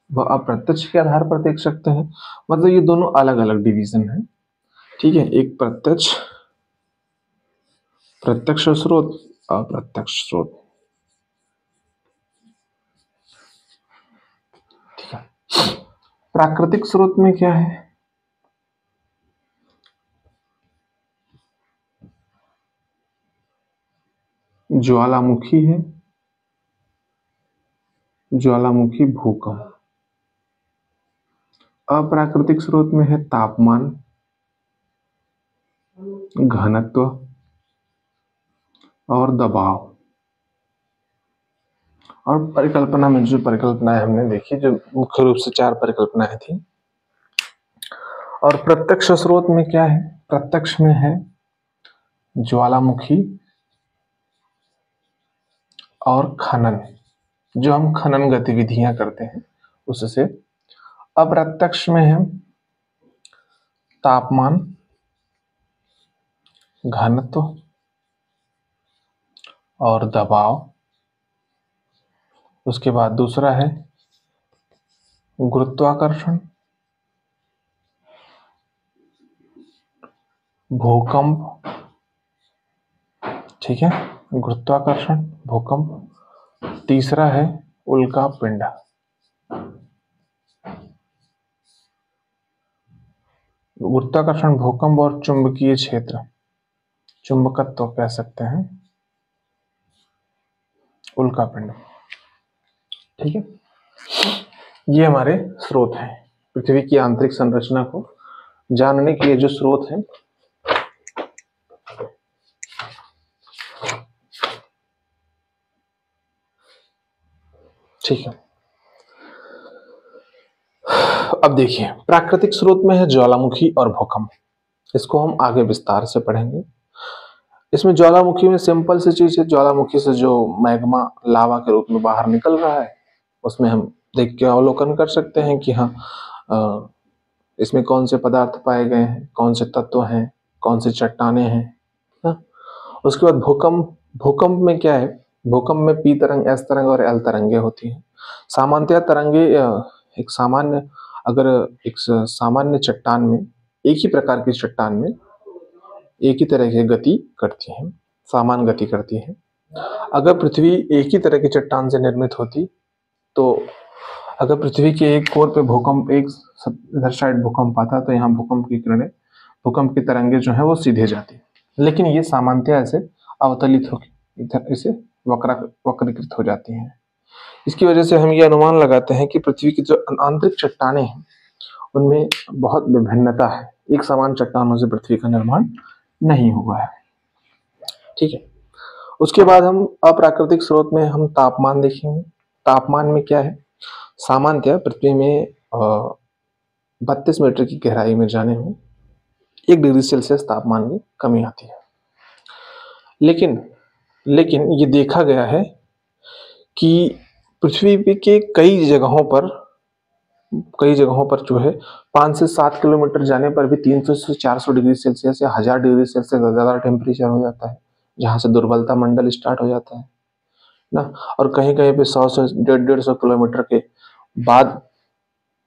व अप्रत्यक्ष के आधार पर देख सकते हैं। मतलब ये दोनों अलग अलग डिवीजन है, ठीक है। एक प्रत्यक्ष स्रोत, अप्रत्यक्ष स्रोत, ठीक है। प्राकृतिक स्रोत में क्या है? ज्वालामुखी है, ज्वालामुखी भूकंप। अप्राकृतिक स्रोत में है तापमान, घनत्व और दबाव। और परिकल्पना में जो परिकल्पनाएं हमने देखी, जो मुख्य रूप से 4 परिकल्पनाएं थी। और प्रत्यक्ष स्रोत में क्या है? प्रत्यक्ष में है ज्वालामुखी और खनन, जो हम खनन गतिविधियां करते हैं उससे। अप्रत्यक्ष में है तापमान, घनत्व और दबाव। उसके बाद दूसरा है गुरुत्वाकर्षण, भूकंप, ठीक है, गुरुत्वाकर्षण, भूकंप। तीसरा है उल्कापिंड। गुरुत्वाकर्षण, भूकंप और चुंबकीय क्षेत्र, चुंबकत्व कह सकते हैं, उल्कापिंड, ठीक है। ये हमारे स्रोत हैं। पृथ्वी की आंतरिक संरचना को जानने के लिए जो स्रोत हैं, ठीक है। अब देखिए, प्राकृतिक स्रोत में है ज्वालामुखी और भूकंप। इसको हम आगे विस्तार से पढ़ेंगे। इसमें ज्वालामुखी में सिंपल सी चीज है, ज्वालामुखी से जो मैग्मा लावा के रूप में बाहर निकल रहा है उसमें हम देख के अवलोकन कर सकते हैं कि हाँ इसमें कौन से पदार्थ पाए गए हैं, कौन से तत्व हैं, कौन से चट्टाने हैं। हाँ? उसके बाद भूकंप। भूकंप में क्या है, भूकंप में पी तरंग, एस तरंग और एल तरंगे होती हैं। सामान्यतः तरंगे एक सामान्य अगर एक सामान्य चट्टान में, एक ही प्रकार की चट्टान में एक ही तरह की गति करती हैं, समान गति करती हैं। अगर पृथ्वी एक ही तरह की चट्टान से निर्मित होती तो अगर पृथ्वी के एक कोर पे भूकंप, एक इधर साइड भूकंप आता तो यहाँ भूकंप की किरणें, भूकंप की तरंगे जो है वो सीधे जाती, लेकिन ये सामान्यतः ऐसे अवतलित होकर इधर ऐसे वक्रीकृत हो जाती हैं। इसकी वजह से हम ये अनुमान लगाते हैं कि पृथ्वी की जो आंतरिक चट्टानें हैं उनमें बहुत विभिन्नता है, एक समान चट्टानों से पृथ्वी का निर्माण नहीं हुआ है। ठीक है, उसके बाद हम अप्राकृतिक स्रोत में हम तापमान देखेंगे। तापमान में क्या है, सामान्यतः पृथ्वी में 32 मीटर की गहराई में जाने में 1 डिग्री सेल्सियस तापमान में कमी आती है। लेकिन ये देखा गया है कि पृथ्वी के कई जगहों पर जो है 5 से 7 किलोमीटर जाने पर भी 300 से 400 डिग्री सेल्सियस या 1000 डिग्री सेल्सियस से ज़्यादा टेम्परेचर हो जाता है, जहाँ से दुर्बलता मंडल स्टार्ट हो जाता है ना। और कहीं कहीं पे 100 से 150 किलोमीटर के बाद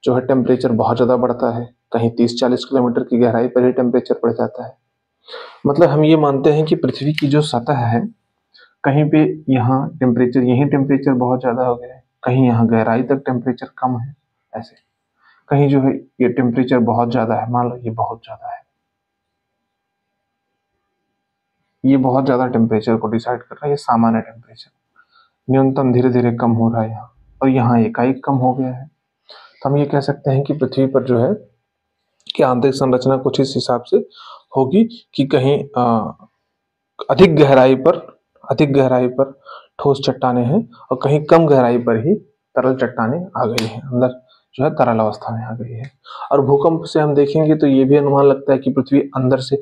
जो है टेम्परेचर बहुत ज़्यादा बढ़ता है, कहीं 30-40 किलोमीटर की गहराई पर ही टेम्परेचर बढ़ जाता है। मतलब हम ये मानते हैं कि पृथ्वी की जो सतह है, कहीं पे यहाँ टेम्परेचर, यही टेम्परेचर बहुत ज़्यादा हो गया है, कहीं यहाँ गहराई तक टेम्परेचर कम है, ऐसे कहीं जो है ये टेम्परेचर बहुत ज़्यादा है। मान लो ये बहुत ज़्यादा है, ये बहुत ज़्यादा टेम्परेचर को डिसाइड कर रहा है, ये सामान्य टेम्परेचर, न्यूनतम धीरे धीरे कम हो रहा है यहाँ, और यहाँ एकाएक कम हो गया है। तो हम ये कह सकते हैं कि पृथ्वी पर जो है कि आंतरिक संरचना कुछ इस हिसाब से होगी कि कहीं अधिक गहराई पर ठोस चट्टाने हैं और कहीं कम गहराई पर ही तरल चट्टाने आ गई हैं, अंदर जो है तरल अवस्था में आ गई है। और भूकंप से हम देखेंगे तो ये भी अनुमान लगता है कि पृथ्वी अंदर से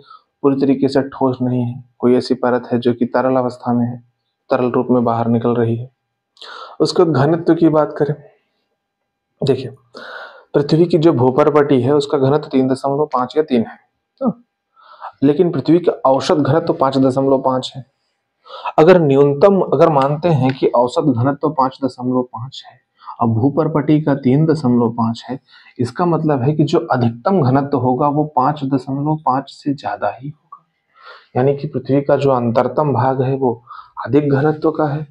पूरी तरीके से ठोस नहीं है, कोई ऐसी परत है जो कि तरल अवस्था में है, तरल रूप में बाहर निकल रही है। उसके घनत्व की बात करें, देखिए पृथ्वी की जो भूपर्पटी है उसका घनत्व 3.5 या 3 है, लेकिन पृथ्वी का औसत घनत्व 5.5 है। अगर मानते हैं कि औसत घनत्व 5.5 है और भूपर्पटी का 3.5 है, इसका मतलब है कि जो अधिकतम घनत्व होगा वो 5.5 से ज्यादा ही होगा, यानी कि पृथ्वी का जो अंतरतम भाग है वो अधिक घनत्व का है।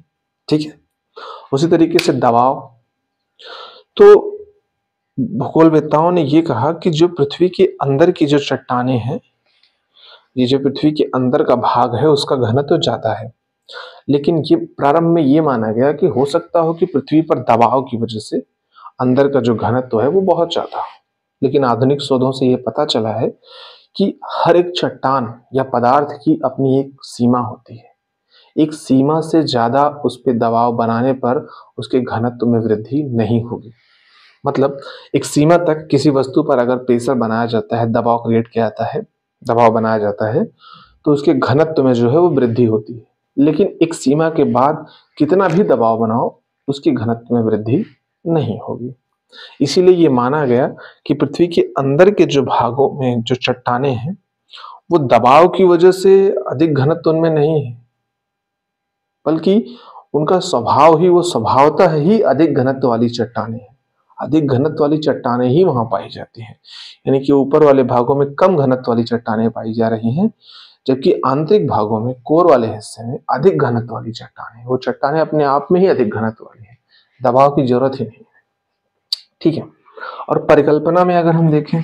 ठीक है, उसी तरीके से दबाव, तो भूगोलवेत्ताओं ने ये कहा कि जो पृथ्वी के अंदर की जो चट्टाने हैं, ये जो पृथ्वी के अंदर का भाग है उसका घनत्व ज्यादा है, लेकिन ये प्रारंभ में ये माना गया कि हो सकता हो कि पृथ्वी पर दबाव की वजह से अंदर का जो घनत्व है वो बहुत ज्यादा हो। लेकिन आधुनिक शोधों से ये पता चला है कि हर एक चट्टान या पदार्थ की अपनी एक सीमा होती है, एक सीमा से ज्यादा उस पर दबाव बनाने पर उसके घनत्व में वृद्धि नहीं होगी। मतलब एक सीमा तक किसी वस्तु पर अगर प्रेशर बनाया जाता है, दबाव क्रिएट किया जाता है, दबाव बनाया जाता है, तो उसके घनत्व में जो है वो वृद्धि होती है। लेकिन एक सीमा के बाद कितना भी दबाव बनाओ उसकी घनत्व में वृद्धि नहीं होगी। इसीलिए ये माना गया कि पृथ्वी के अंदर के जो भागों में जो चट्टाने हैं वो दबाव की वजह से अधिक घनत्व उनमें नहीं है, बल्कि उनका स्वभाव ही, वो स्वभावतः ही अधिक घनत्व वाली चट्टाने हैं। अधिक घनत्व वाली चट्टाने ही वहां पाई जाती हैं, यानी कि ऊपर वाले भागों में कम घनत्व वाली चट्टाने पाई जा रही हैं, जबकि आंतरिक भागों में, कोर वाले हिस्से में अधिक घनत्व वाली चट्टाने, वो चट्टाने अपने आप में ही अधिक घनत्व वाली है, दबाव की जरूरत ही नहीं है। ठीक है, और परिकल्पना में अगर हम देखें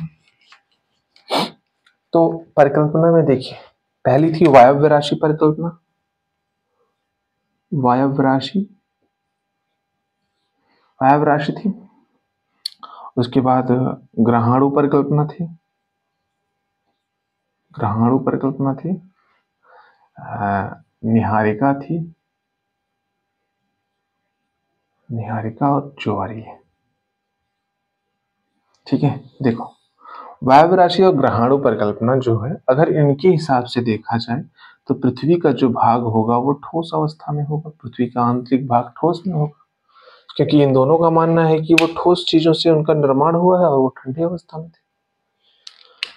तो परिकल्पना में देखिए, पहली थी वायव्य राशि परिकल्पना, वायव्य राशि थी। उसके बाद ग्रहाणु परिकल्पना थी, निहारिका थी, निहारिका और ज्वारी। ठीक है, देखो वायव्य राशि और ग्रहाणु परिकल्पना जो है, अगर इनके हिसाब से देखा जाए तो पृथ्वी का जो भाग होगा वो ठोस अवस्था में होगा, पृथ्वी का आंतरिक भाग ठोस में होगा, क्योंकि इन दोनों का मानना है कि वो ठोस चीजों से उनका निर्माण हुआ है और वो ठंडी अवस्था में थे।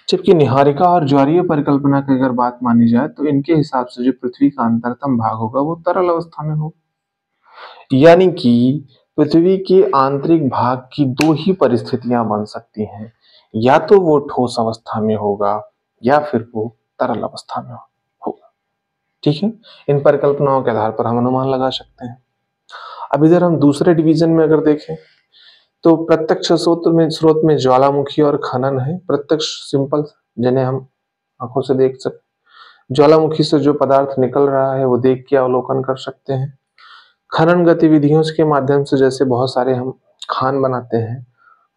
जबकि निहारिका और ज्वारीय परिकल्पना की अगर बात मानी जाए तो इनके हिसाब से जो पृथ्वी का अंतरतम भाग होगा वो तरल अवस्था में होगा। यानी कि पृथ्वी के आंतरिक भाग की दो ही परिस्थितियां बन सकती हैं, या तो वो ठोस अवस्था में होगा या फिर वो तरल अवस्था में होगा। ठीक है, इन परिकल्पनाओं के आधार पर हम अनुमान लगा सकते हैं। अब इधर हम दूसरे डिवीजन में अगर देखें तो प्रत्यक्ष स्रोत में ज्वालामुखी और खनन है। प्रत्यक्ष सिंपल, जिन्हें हम आंखों से देख सकते, ज्वालामुखी से जो पदार्थ निकल रहा है वो देख के अवलोकन कर सकते हैं। खनन गतिविधियों के माध्यम से, जैसे बहुत सारे हम खान बनाते हैं,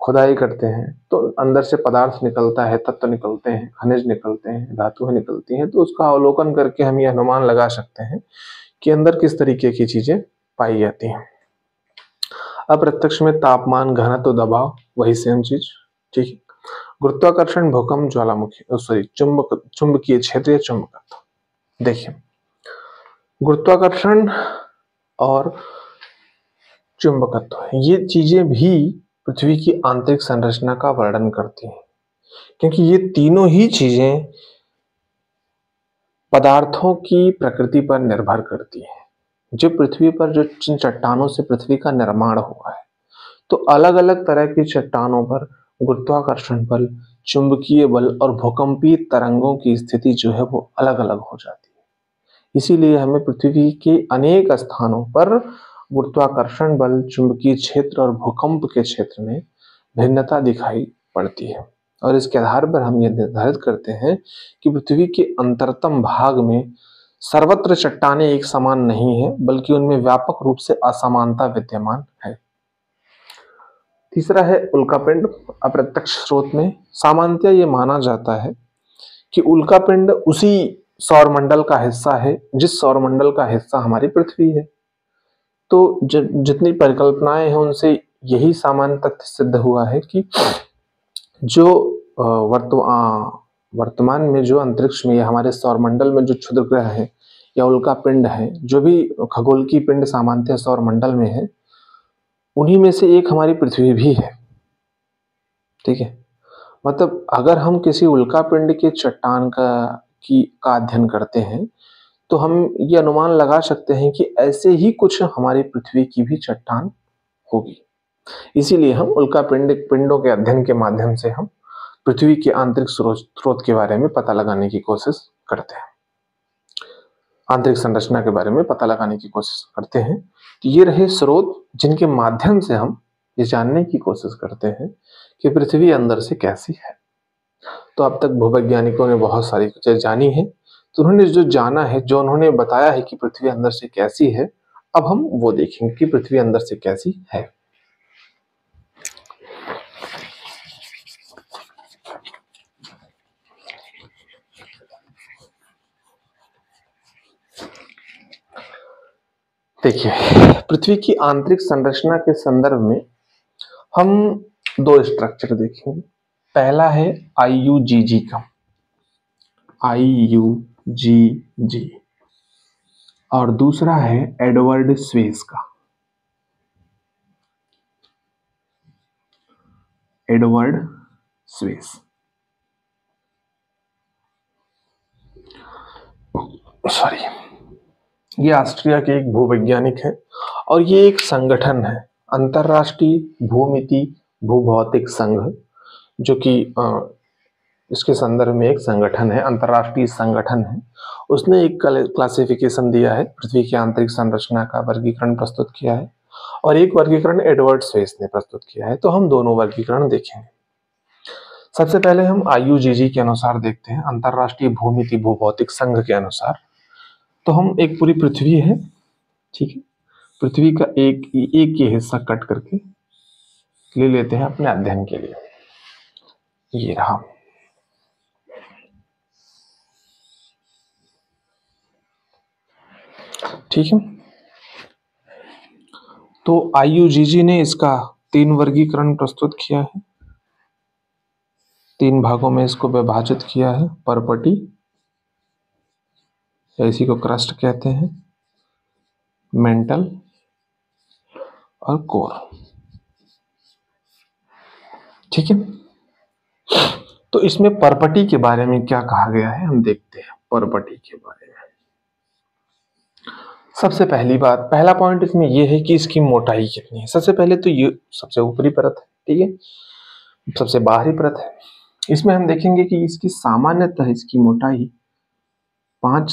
खुदाई करते हैं, तो अंदर से पदार्थ निकलता है, तत्व निकलते हैं, खनिज निकलते हैं, धातुएं निकलती हैं, तो उसका अवलोकन करके हम ये अनुमान लगा सकते हैं कि अंदर किस तरीके की चीजें पाई जाती हैं। अप्रत्यक्ष में तापमान, घनत्व, दबाव, वही सेम चीज। ठीक है, गुरुत्वाकर्षण, भूकंप, ज्वालामुखी, सॉरी चुंबकीय क्षेत्र या चुंबकत्व। देखिए, गुरुत्वाकर्षण और चुंबकत्व ये चीजें भी पृथ्वी की आंतरिक संरचना का वर्णन करती हैं, क्योंकि ये तीनों ही चीजें पदार्थों की प्रकृति पर निर्भर करती हैं। जो पृथ्वी पर जो जिन चट्टानों से पृथ्वी का निर्माण हुआ है, तो अलग अलग तरह की चट्टानों पर गुरुत्वाकर्षण बल, चुंबकीय बल और भूकंपीय तरंगों की स्थिति जो है वो अलग अलग हो जाती है। इसीलिए हमें पृथ्वी के अनेक स्थानों पर गुरुत्वाकर्षण बल, चुंबकीय क्षेत्र और भूकंप के क्षेत्र में भिन्नता दिखाई पड़ती है। और इसके आधार पर हम यह निर्धारित करते हैं कि पृथ्वी के अंतरतम भाग में सर्वत्र चट्टानें एक समान नहीं है, बल्कि उनमें व्यापक रूप से असमानता विद्यमान है। तीसरा है उल्कापिंड। अप्रत्यक्ष स्रोत में सामान्यतः ये माना जाता है कि उल्कापिंड उसी सौरमंडल का हिस्सा है जिस सौरमंडल का हिस्सा हमारी पृथ्वी है। तो जितनी परिकल्पनाएं हैं उनसे यही सामान्य तथ्य सिद्ध हुआ है कि जो वर्तमान में जो अंतरिक्ष में या हमारे सौरमंडल में जो क्षुद्र ग्रह है या उल्कापिंड है, जो भी खगोल की पिंड सामान्यतः सौरमंडल में है, उन्हीं में से एक हमारी पृथ्वी भी है। ठीक है, मतलब अगर हम किसी उल्कापिंड के चट्टान का अध्ययन करते हैं तो हम ये अनुमान लगा सकते हैं कि ऐसे ही कुछ हमारी पृथ्वी की भी चट्टान होगी। इसीलिए हम पिंडों के अध्ययन के माध्यम से हम पृथ्वी के आंतरिक स्रोत के बारे में पता लगाने की कोशिश करते हैं, आंतरिक संरचना के बारे में पता लगाने की कोशिश करते हैं। तो ये रहे स्रोत जिनके माध्यम से हम ये जानने की कोशिश करते हैं कि पृथ्वी अंदर से कैसी है। तो अब तक भूवैज्ञानिकों ने बहुत सारी चीजें जानी है, तो उन्होंने जो जाना है, जो उन्होंने बताया है कि पृथ्वी अंदर से कैसी है, अब हम वो देखेंगे कि पृथ्वी अंदर से कैसी है। देखिए, पृथ्वी की आंतरिक संरचना के संदर्भ में हम दो स्ट्रक्चर देखेंगे। पहला है IUGG का, IUGG, और दूसरा है एडवर्ड स्वेस का, एडवर्ड स्वेस। सॉरी, ये ऑस्ट्रिया के एक भूवैज्ञानिक है और ये एक संगठन है, अंतरराष्ट्रीय भूमिति भूभौतिक संघ, जो कि इसके संदर्भ में एक संगठन है, अंतरराष्ट्रीय संगठन है। उसने एक क्लासिफिकेशन दिया है, पृथ्वी की आंतरिक संरचना का वर्गीकरण प्रस्तुत किया है, और एक वर्गीकरण एडवर्ड स्वेस ने प्रस्तुत किया है। तो हम दोनों वर्गीकरण देखेंगे। सबसे पहले हम IUGG के अनुसार देखते हैं, अंतरराष्ट्रीय भूमिति भूभौतिक संघ के अनुसार। तो हम एक पूरी पृथ्वी है, ठीक है, पृथ्वी का एक ये हिस्सा कट करके ले लेते हैं अपने अध्ययन के लिए। ये रहा, ठीक है। तो IUGG ने इसका 3 वर्गीकरण प्रस्तुत किया है, 3 भागों में इसको विभाजित किया है। परपटी, इसी को क्रस्ट कहते हैं, मेंटल और कोर। ठीक है, तो इसमें परपटी के बारे में क्या कहा गया है हम देखते हैं। परपटी के बारे में सबसे पहली बात, पहला पॉइंट इसमें यह है कि इसकी मोटाई कितनी है। सबसे पहले तो ये सबसे ऊपरी परत है, ठीक है, सबसे बाहरी परत है। इसमें हम देखेंगे कि इसकी सामान्यतः इसकी मोटाई 5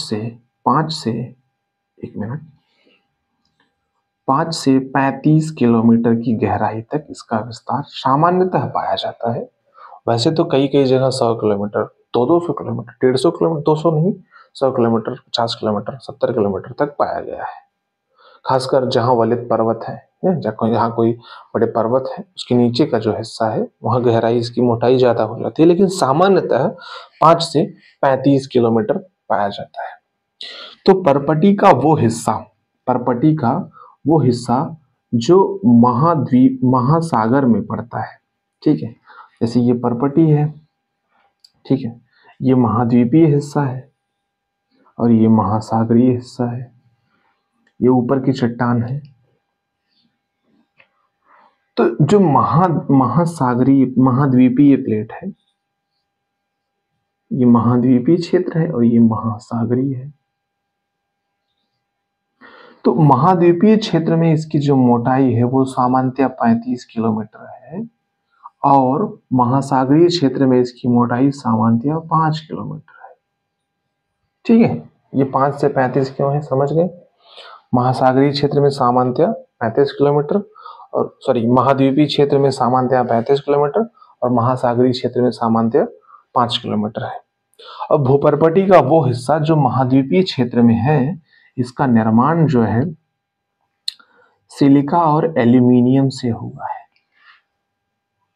से 35 किलोमीटर की गहराई तक इसका विस्तार सामान्यतः पाया जाता है। वैसे तो कई कई जगह 100 किलोमीटर, 200 किलोमीटर, 150 किलोमीटर, 200 नहीं, 100 किलोमीटर, 50 किलोमीटर, 70 किलोमीटर तक पाया गया है। खासकर जहां वलित पर्वत है, जहां कोई बड़े पर्वत है, उसके नीचे का जो हिस्सा है वहां गहराई, इसकी मोटाई ज्यादा हो जाती है, लेकिन सामान्यतः 5 से 35 किलोमीटर पाया जाता है। तो परपटी का वो हिस्सा जो महाद्वीप महासागर में पड़ता है, ठीक है, जैसे ये परपटी है, ठीक है, ये महाद्वीपीय हिस्सा है और ये महासागरीय हिस्सा है, ये ऊपर की चट्टान है। तो जो महासागरीय महाद्वीपीय प्लेट है, ये महाद्वीपीय क्षेत्र है और ये महासागरीय है। तो महाद्वीपीय क्षेत्र में इसकी जो मोटाई है वो सामान्यतः 35 किलोमीटर है और महासागरीय क्षेत्र में इसकी मोटाई सामान्यतः 5 किलोमीटर है। ठीक है, ये 5 से 35 क्यों है समझ गए। महासागरीय क्षेत्र में सामान्यतः 35 किलोमीटर और महाद्वीपीय क्षेत्र में सामान्यतः 35 किलोमीटर और महासागरीय क्षेत्र में सामान्यतः 5 किलोमीटर है। अब भूपर्पटी का वो हिस्सा जो महाद्वीपीय क्षेत्र में है, इसका निर्माण जो है सिलिका और एल्यूमिनियम से हुआ है,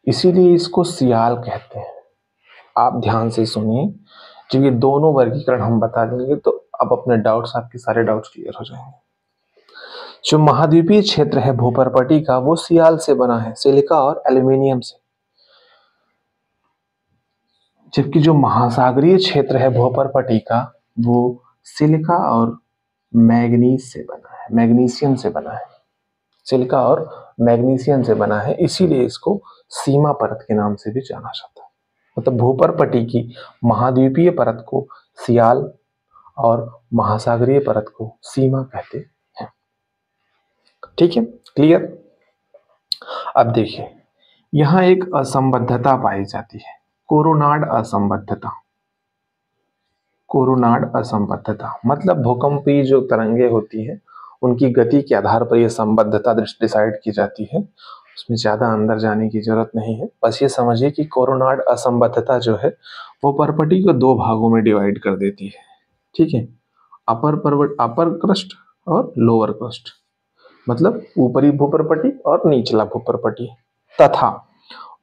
इसीलिए इसको सियाल कहते हैं। आप ध्यान से सुनिए, जब ये दोनों वर्गीकरण हम बता देंगे तो अब अपने डाउट्स, आपके सारे डाउट्स क्लियर हो जाएंगे। जो महाद्वीपीय क्षेत्र है भूपर्पटी का, वो सियाल से बना है, सिलिका और एल्यूमिनियम से, जबकि जो महासागरीय क्षेत्र है भूपर्पटी का, वो सिलिका और मैग्नीज से बना है, मैग्नीशियम से बना है, सिलिका और मैग्नीशियम से बना है, इसीलिए इसको सीमा परत के नाम से भी जाना जाता है। मतलब भूपर्पटी की महाद्वीपीय परत को सियाल और महासागरीय परत को सीमा कहते हैं। ठीक है, क्लियर। अब देखिए, यहां एक असंबद्धता पाई जाती है, कोरोनाड असंबद्धता। कोरोनाड असंबद्धता मतलब भूकंपीय जो तरंगे होती है उनकी गति के आधार पर यह संबद्धता डिसाइड की जाती है। उसमें ज्यादा अंदर जाने की जरूरत नहीं है, बस ये समझिए कि कोरोनाड असंबद्धता जो है वो परपटी को 2 भागों में डिवाइड कर देती है। ठीक है, अपर क्रस्ट और लोअर क्रस्ट, मतलब ऊपरी भूपर्पटी और निचला भूपर्पटी, तथा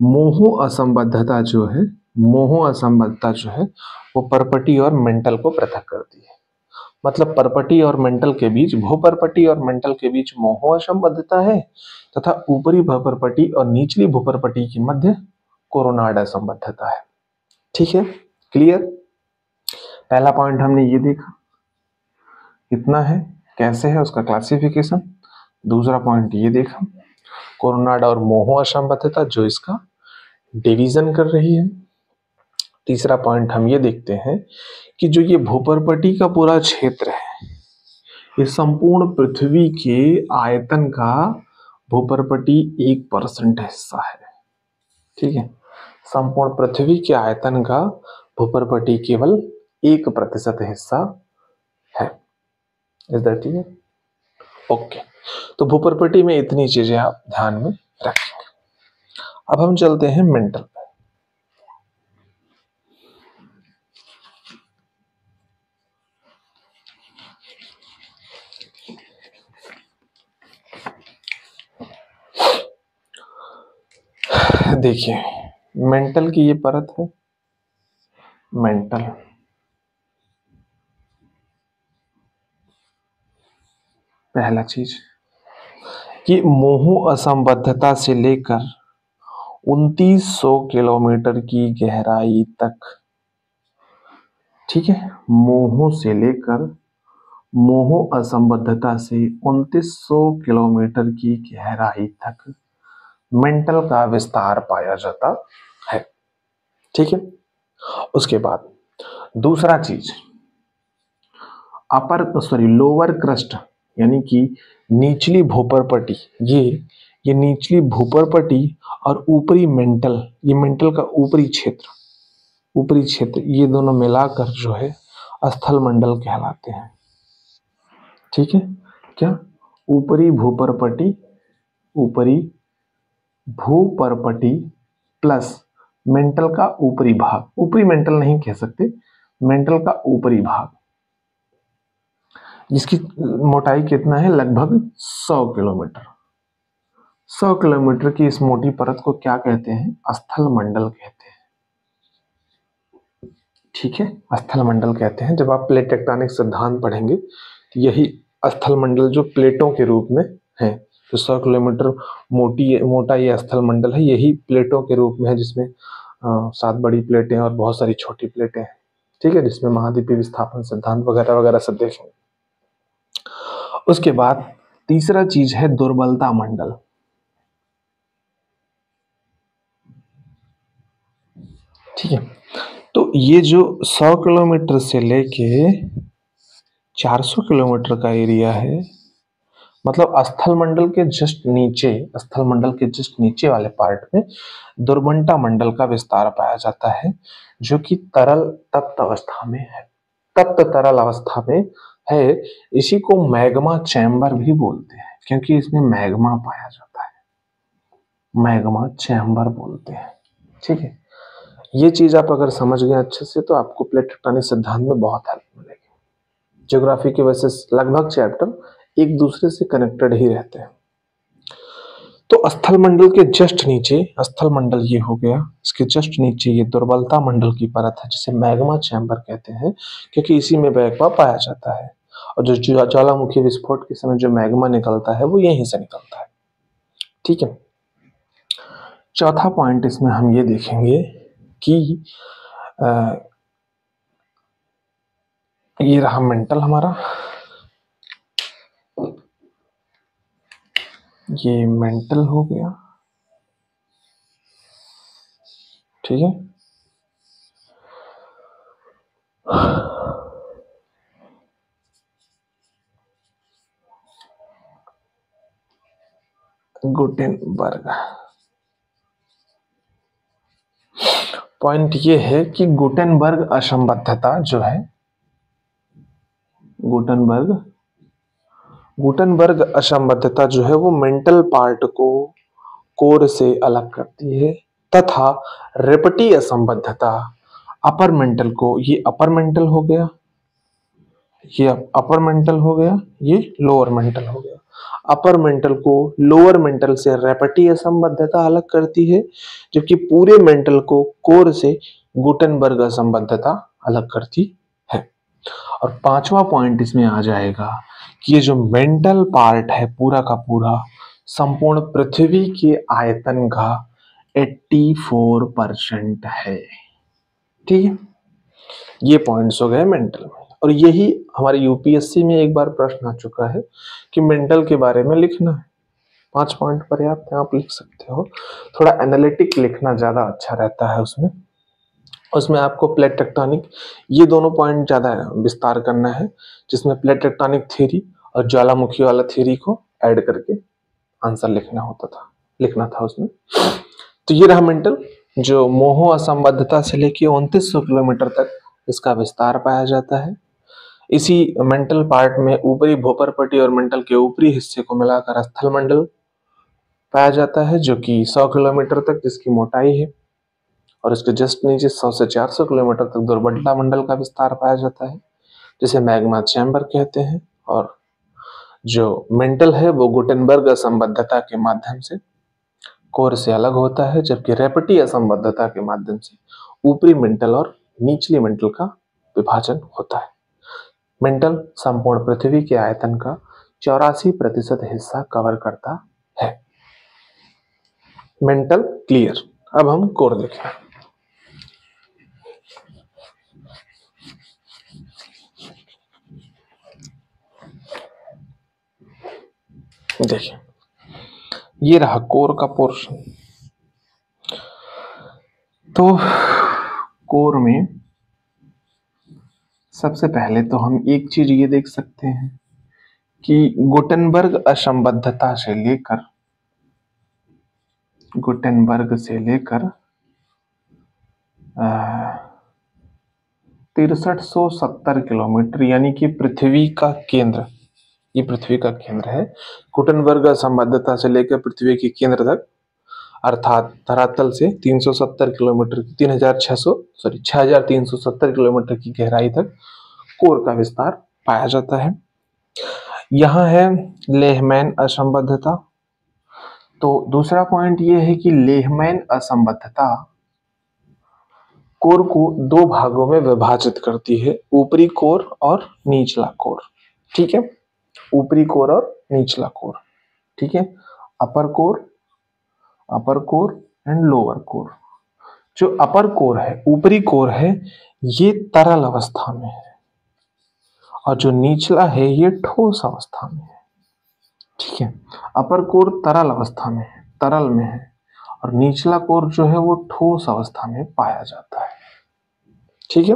मोहो असंबद्धता जो है, मोहो असंबद्धता जो है वो परपटी और मेंटल को पृथक करती है। मतलब परपटी और मेंटल के बीच, भूपर्पटी और मेंटल के बीच मोहो असंबद्धता है तथा ऊपरी भूपर्पटी और निचली भूपर्पटी के मध्य कोरोनाड असंबद्धता है। ठीक है, क्लियर। पहला पॉइंट हमने ये देखा, कितना है, कैसे है, उसका क्लासिफिकेशन। दूसरा पॉइंट ये देखा, कोरोनाड और मोहो असंबद्धता जो इसका डिवीजन कर रही है। तीसरा पॉइंट हम ये देखते हैं कि जो ये भूपर्पटी का पूरा क्षेत्र है, ये संपूर्ण पृथ्वी के आयतन का भूपर्पटी 1% हिस्सा है। ठीक है, संपूर्ण पृथ्वी के आयतन का भूपर्पटी केवल 1% हिस्सा है। Is that clear? ओके, तो भूपर्पटी में इतनी चीजें आप ध्यान में रखेंगे। अब हम चलते हैं मेंटल पे। देखिए, मेंटल की ये परत है, मेंटल, पहला चीज कि मोहो असंबद्धता से लेकर 2900 किलोमीटर की गहराई तक, ठीक है, मोहो से लेकर मोहो असंबद्धता से 2900 किलोमीटर की गहराई तक मेंटल का विस्तार पाया जाता है। ठीक है। उसके बाद दूसरा चीज, लोअर क्रस्ट यानी कि निचली भूपरपट्टी, ये निचली भूपरपट्टी और ऊपरी मेंटल, ये मेंटल का ऊपरी क्षेत्र ये दोनों मिलाकर जो है स्थल मंडल कहलाते हैं। ठीक है। क्या? ऊपरी भूपरपट्टी प्लस मेंटल का ऊपरी भाग, ऊपरी मेंटल नहीं कह सकते, मेंटल का ऊपरी भाग, जिसकी मोटाई कितना है? लगभग 100 किलोमीटर। 100 किलोमीटर की इस मोटी परत को क्या कहते हैं? स्थल मंडल कहते हैं। ठीक है, स्थल मंडल कहते हैं। जब आप प्लेट टेक्टोनिक सिद्धांत पढ़ेंगे तो यही स्थल मंडल जो प्लेटों के रूप में है, तो 100 किलोमीटर मोटा ये स्थल मंडल है, यही प्लेटों के रूप में है, जिसमें 7 बड़ी प्लेटें और बहुत सारी छोटी प्लेटें हैं। ठीक है, जिसमें महाद्वीपीय विस्थापन सिद्धांत वगैरह वगैरह सब देखेंगे। उसके बाद तीसरा चीज है दुर्बलता मंडल। ठीक है, तो ये जो 100 किलोमीटर से लेके 400 किलोमीटर का एरिया है, मतलब स्थल मंडल के जस्ट नीचे वाले पार्ट में दुर्बलता मंडल का विस्तार पाया जाता है, जो कि तप्त अवस्था में है, तप्त तरल अवस्था में है। इसी को मैग्मा चैम्बर भी बोलते हैं, क्योंकि इसमें मैग्मा पाया जाता है, मैग्मा चैम्बर बोलते हैं। ठीक है, ये चीज आप अगर समझ गए अच्छे से तो आपको प्लेट टेक्टोनिक सिद्धांत में बहुत हेल्प मिलेगी। ज्योग्राफी के वजह से लगभग चैप्टर एक दूसरे से कनेक्टेड ही रहते हैं। तो स्थल मंडल के जस्ट नीचे, स्थल मंडल ये हो गया, इसके जस्ट नीचे ये दुर्बलता मंडल की परत है, जिसे मैग्मा चैम्बर कहते हैं, क्योंकि इसी में मैग्मा पाया जाता है। और जो ज्वालामुखी विस्फोट के समय जो मैग्मा निकलता है वो यहीं से निकलता है। ठीक है। चौथा पॉइंट इसमें हम ये देखेंगे कि ये रहा मेंटल हमारा, ये मेंटल हो गया। ठीक है, गुटेनबर्ग पॉइंट ये है कि गुटेनबर्ग असंबद्धता जो है, गुटेनबर्ग असंबद्धता जो है वो मेंटल पार्ट को कोर से अलग करती है, तथा रेपटी असंबद्धता अपर मेंटल को, ये अपर मेंटल हो गया, ये अपर मेंटल हो गया, ये लोअर मेंटल हो गया। अपर मेंटल को लोअर मेंटल से रेपटी असंबद्धता अलग करती है, जबकि पूरे मेंटल को कोर से गुटेनबर्ग असंबद्धता अलग करती है। और पांचवा पॉइंट इसमें आ जाएगा कि ये जो मेंटल पार्ट है पूरा का पूरा संपूर्ण पृथ्वी के आयतन का 84% है। ठीक है, ये पॉइंट्स हो गए मेंटल में। और यही हमारे यूपीएससी में एक बार प्रश्न आ चुका है कि मेंटल के बारे में लिखना है। 5 पॉइंट पर्याप्त है, आप लिख सकते हो। थोड़ा एनालिटिक लिखना ज्यादा अच्छा रहता है उसमें आपको प्लेट टेक्टोनिक, ये दोनों पॉइंट ज्यादा विस्तार करना है, जिसमें प्लेट टेक्टोनिक थ्योरी और ज्वालामुखी वाला थ्योरी को ऐड करके आंसर लिखना था उसमें। तो ये रहा मेंटल, जो मोहो असंबद्धता से लेके 2900 किलोमीटर तक इसका विस्तार पाया जाता है। इसी मेंटल पार्ट में ऊपरी भोपरपट्टी और मेंटल के ऊपरी हिस्से को मिलाकर स्थल मंडल पाया जाता है, जो कि 100 किलोमीटर तक जिसकी मोटाई है। और इसके जस्ट नीचे 100 से 400 किलोमीटर तक दुर्बलता मंडल का विस्तार पाया जाता है, जिसे मैग्मा चैम्बर कहते हैं। और जो मेंटल है वो गुटेनबर्ग असंबद्धता के माध्यम से कोर से अलग होता है, जबकि रेपटी असंबद्धता के माध्यम से ऊपरी मेंटल और निचली मेंटल का विभाजन होता है। मेंटल संपूर्ण पृथ्वी के आयतन का 84% हिस्सा कवर करता है। Mental clear. अब हम कोर देखें। देखिए, ये रहा कोर का पोर्शन। तो कोर में सबसे पहले तो हम एक चीज ये देख सकते हैं कि गुटेनबर्ग से लेकर 6370 किलोमीटर, यानी कि पृथ्वी का केंद्र, ये पृथ्वी का केंद्र है। गुटेनबर्ग असंबद्धता से लेकर पृथ्वी के केंद्र तक, अर्थात धरातल से 370 किलोमीटर, 6370 किलोमीटर की गहराई तक कोर का विस्तार पाया जाता है। यहां है लेहमैन असंबद्धता। तो दूसरा पॉइंट यह है कि लेहमैन असंबद्धता कोर को दो भागों में विभाजित करती है, ऊपरी कोर और निचला कोर। ठीक है, ऊपरी कोर और निचला कोर। ठीक है, अपर कोर एंड लोअर कोर। जो अपर कोर है, ऊपरी कोर है, ये तरल अवस्था में है, और जो निचला है ये ठोस अवस्था में है। ठीक है, अपर कोर तरल अवस्था में है, तरल में है, और निचला कोर जो है वो ठोस अवस्था में पाया जाता है। ठीक है,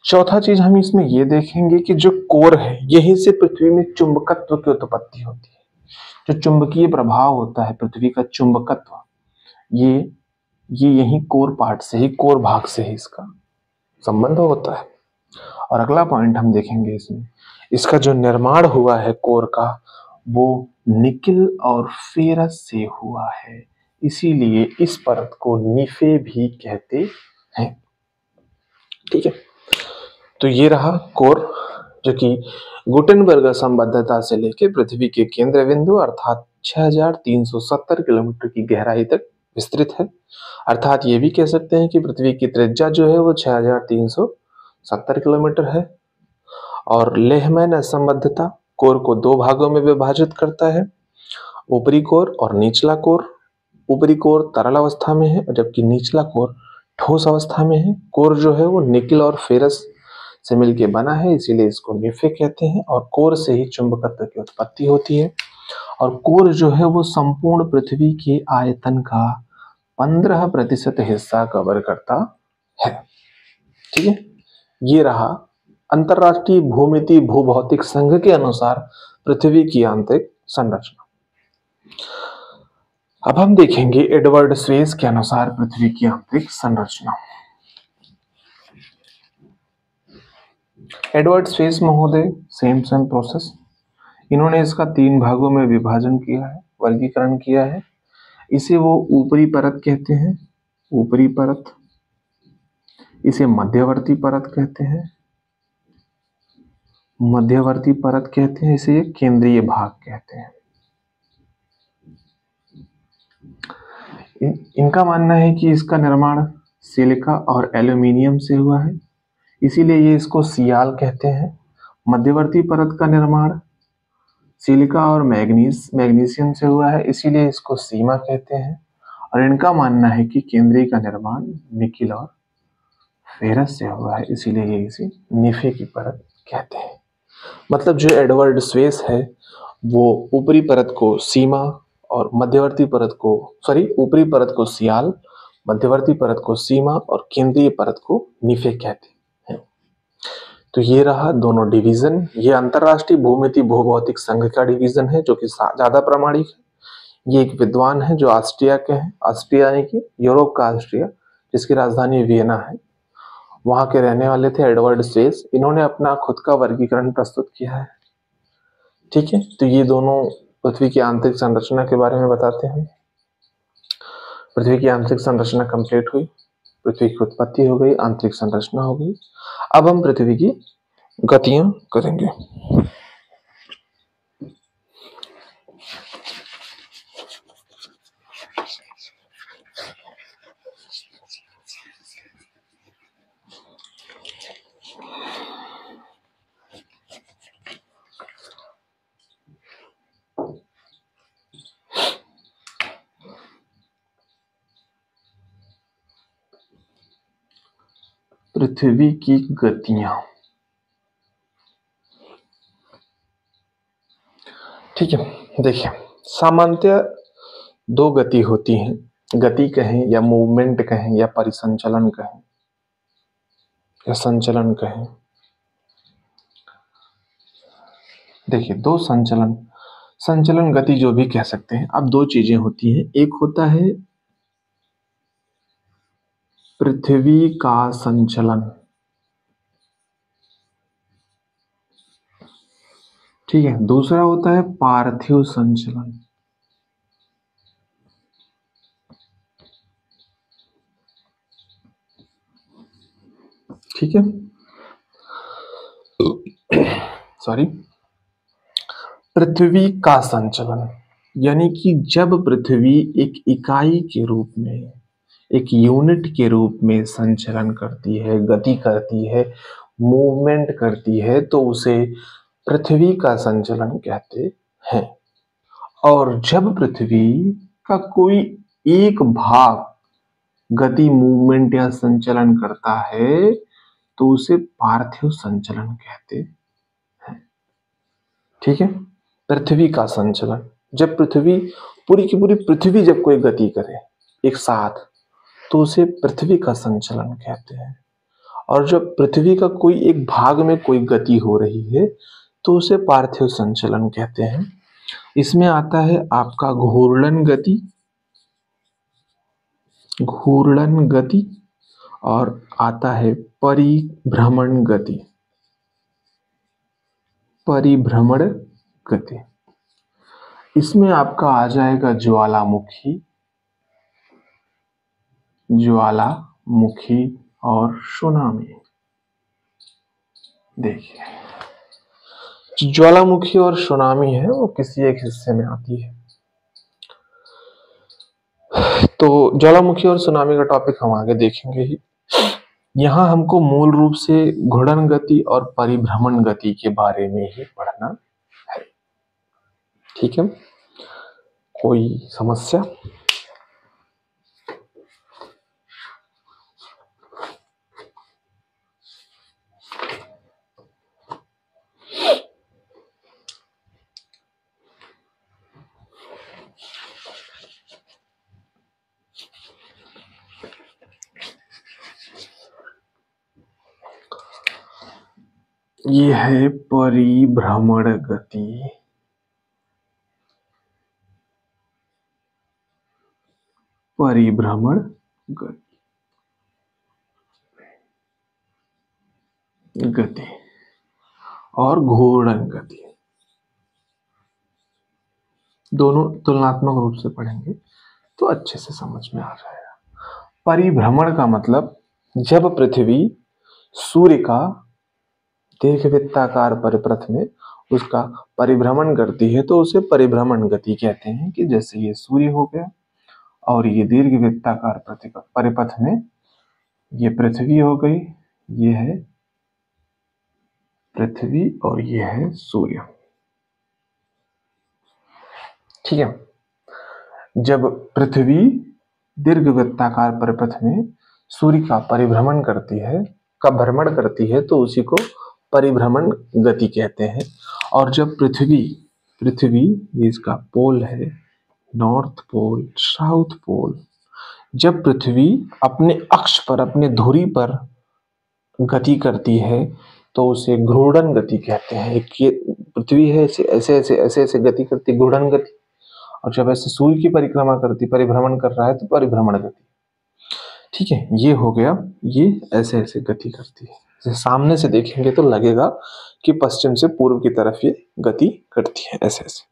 चौथा चीज हम इसमें ये देखेंगे कि जो कोर है, यहीं से पृथ्वी में चुंबकत्व की उत्पत्ति होती है। जो चुंबकीय प्रभाव होता है, पृथ्वी का चुंबकत्व, ये यही कोर पार्ट से ही, कोर भाग से ही इसका संबंध होता है। और अगला पॉइंट हम देखेंगे इसमें, इसका जो निर्माण हुआ है कोर का, वो निकिल और फेरस से हुआ है, इसीलिए इस परत को निफे भी कहते हैं। ठीक है, तो ये रहा कोर, जो कि गुटेनबर्ग संबद्धता से लेकर पृथ्वी के केंद्र बिंदु अर्थात 6370 किलोमीटर की गहराई तक विस्तृत है। अर्थात ये भी कह सकते हैं कि पृथ्वी की त्रिज्या जो है वो 6370 किलोमीटर है। और लेहमैन असंबद्धता कोर को दो भागों में विभाजित करता है, ऊपरी कोर और निचला कोर। ऊपरी कोर तरल अवस्था में है, जबकि निचला कोर ठोस अवस्था में है। कोर जो है वो निकिल और फेरस से मिलकर बना है, इसीलिए इसको निफे कहते हैं। और कोर से ही चुंबकत्व की उत्पत्ति होती है। और कोर जो है वो संपूर्ण पृथ्वी के आयतन का 15% हिस्सा कवर करता है। ठीक है, ये रहा अंतरराष्ट्रीय भूमिति भूभौतिक संघ के अनुसार पृथ्वी की आंतरिक संरचना। अब हम देखेंगे एडवर्ड स्वेस के अनुसार पृथ्वी की आंतरिक संरचना। एडवर्ड स्वेस महोदय, सेम प्रोसेस, इन्होंने इसका 3 भागों में विभाजन किया है, वर्गीकरण किया है। इसे वो ऊपरी परत कहते हैं, ऊपरी परत। इसे मध्यवर्ती परत कहते हैं, मध्यवर्ती परत कहते हैं। इसे केंद्रीय भाग कहते हैं। इनका मानना है कि इसका निर्माण सिलिका और एल्यूमिनियम से हुआ है, इसीलिए ये इसको सियाल कहते हैं। मध्यवर्ती परत का निर्माण सिलिका और मैग्नीशियम से हुआ है, इसीलिए इसको सीमा कहते हैं। और इनका मानना है कि केंद्रीय का निर्माण निकिल और फेरस से हुआ है, इसीलिए ये इसे निफे की परत कहते हैं। मतलब जो एडवर्ड स्वेस है वो ऊपरी परत को सीमा और मध्यवर्ती परत को ऊपरी परत को सियाल, मध्यवर्ती परत को सीमा और केंद्रीय परत को निफे कहते हैं। तो ये रहा दोनों डिवीजन। ये अंतरराष्ट्रीय भूमिति भूभौतिक संघ का डिवीजन है, जो कि ज्यादा प्रामाणिक है। ये एक विद्वान है जो ऑस्ट्रिया के हैं, ऑस्ट्रिया यानी कि यूरोप का ऑस्ट्रिया, जिसकी राजधानी वियना है, वहां के रहने वाले थे एडवर्ड स्वेस। इन्होंने अपना खुद का वर्गीकरण प्रस्तुत किया है। ठीक है, तो ये दोनों पृथ्वी की आंतरिक संरचना के बारे में बताते हैं। पृथ्वी की आंतरिक संरचना कंप्लीट हुई, पृथ्वी की उत्पत्ति हो गई, आंतरिक संरचना हो गई। अब हम पृथ्वी की गतियां करेंगे। पृथ्वी की गतियां, ठीक है। देखिए, सामान्यतः दो गति होती हैं, गति कहें या मूवमेंट कहें या परिसंचलन कहें या संचलन कहें। देखिए, दो संचलन संचलन गति जो भी कह सकते हैं। अब दो चीजें होती हैं, एक होता है पृथ्वी का संचलन, ठीक है, दूसरा होता है पार्थिव संचलन। ठीक है, सॉरी, पृथ्वी का संचलन यानी कि जब पृथ्वी एक इकाई के रूप में, एक यूनिट के रूप में संचलन करती है, गति करती है, मूवमेंट करती है, तो उसे पृथ्वी का संचलन कहते हैं। और जब पृथ्वी का कोई एक भाग गति, मूवमेंट या संचलन करता है तो उसे पार्थिव संचलन कहते हैं। ठीक है, पृथ्वी का संचलन, जब पृथ्वी, पूरी की पूरी पृथ्वी जब कोई गति करे एक साथ तो उसे पृथ्वी का संचलन कहते हैं। और जब पृथ्वी का कोई एक भाग में कोई गति हो रही है तो उसे पार्थिव संचलन कहते हैं। इसमें आता है आपका घूर्णन गति, घूर्णन गति, और आता है परिभ्रमण गति, परिभ्रमण गति। इसमें आपका आ जाएगा ज्वालामुखी, ज्वालामुखी और सुनामी। देखिए, ज्वालामुखी और सुनामी है वो किसी एक हिस्से में आती है। तो ज्वालामुखी और सुनामी का टॉपिक हम आगे देखेंगे ही। यहां हमको मूल रूप से घूर्णन गति और परिभ्रमण गति के बारे में ही पढ़ना है। ठीक है, कोई समस्या? ये है परिभ्रमण गति, परिभ्रमण गति और घूर्णन गति, दोनों तुलनात्मक रूप से पढ़ेंगे तो अच्छे से समझ में आ जाएगा। परिभ्रमण का मतलब जब पृथ्वी सूर्य का दीर्घवृत्ताकार परिपथ में उसका परिभ्रमण करती है तो उसे परिभ्रमण गति कहते हैं। कि जैसे ये सूर्य हो गया और ये दीर्घवृत्ताकार परिपथ में ये पृथ्वी हो गई, ये है पृथ्वी और ये है सूर्य। ठीक है, जब पृथ्वी दीर्घवृत्ताकार परिपथ में सूर्य का परिभ्रमण करती है, का भ्रमण करती है, तो उसी को परिभ्रमण गति कहते हैं। और जब पृथ्वी ये इसका पोल है, नॉर्थ पोल, साउथ पोल, जब पृथ्वी अपने अक्ष पर, अपने धुरी पर गति करती है तो उसे घूर्णन गति कहते हैं। एक ये पृथ्वी है ऐसे ऐसे ऐसे ऐसे ऐसे गति करती, घूर्णन गति, और जब ऐसे सूर्य की परिक्रमा करती, परिभ्रमण कर रहा है तो परिभ्रमण गति। ठीक है, ये हो गया, ये ऐसे ऐसे गति करती है। जैसे सामने से देखेंगे तो लगेगा कि पश्चिम से पूर्व की तरफ ये गति करती है ऐसे ऐसे,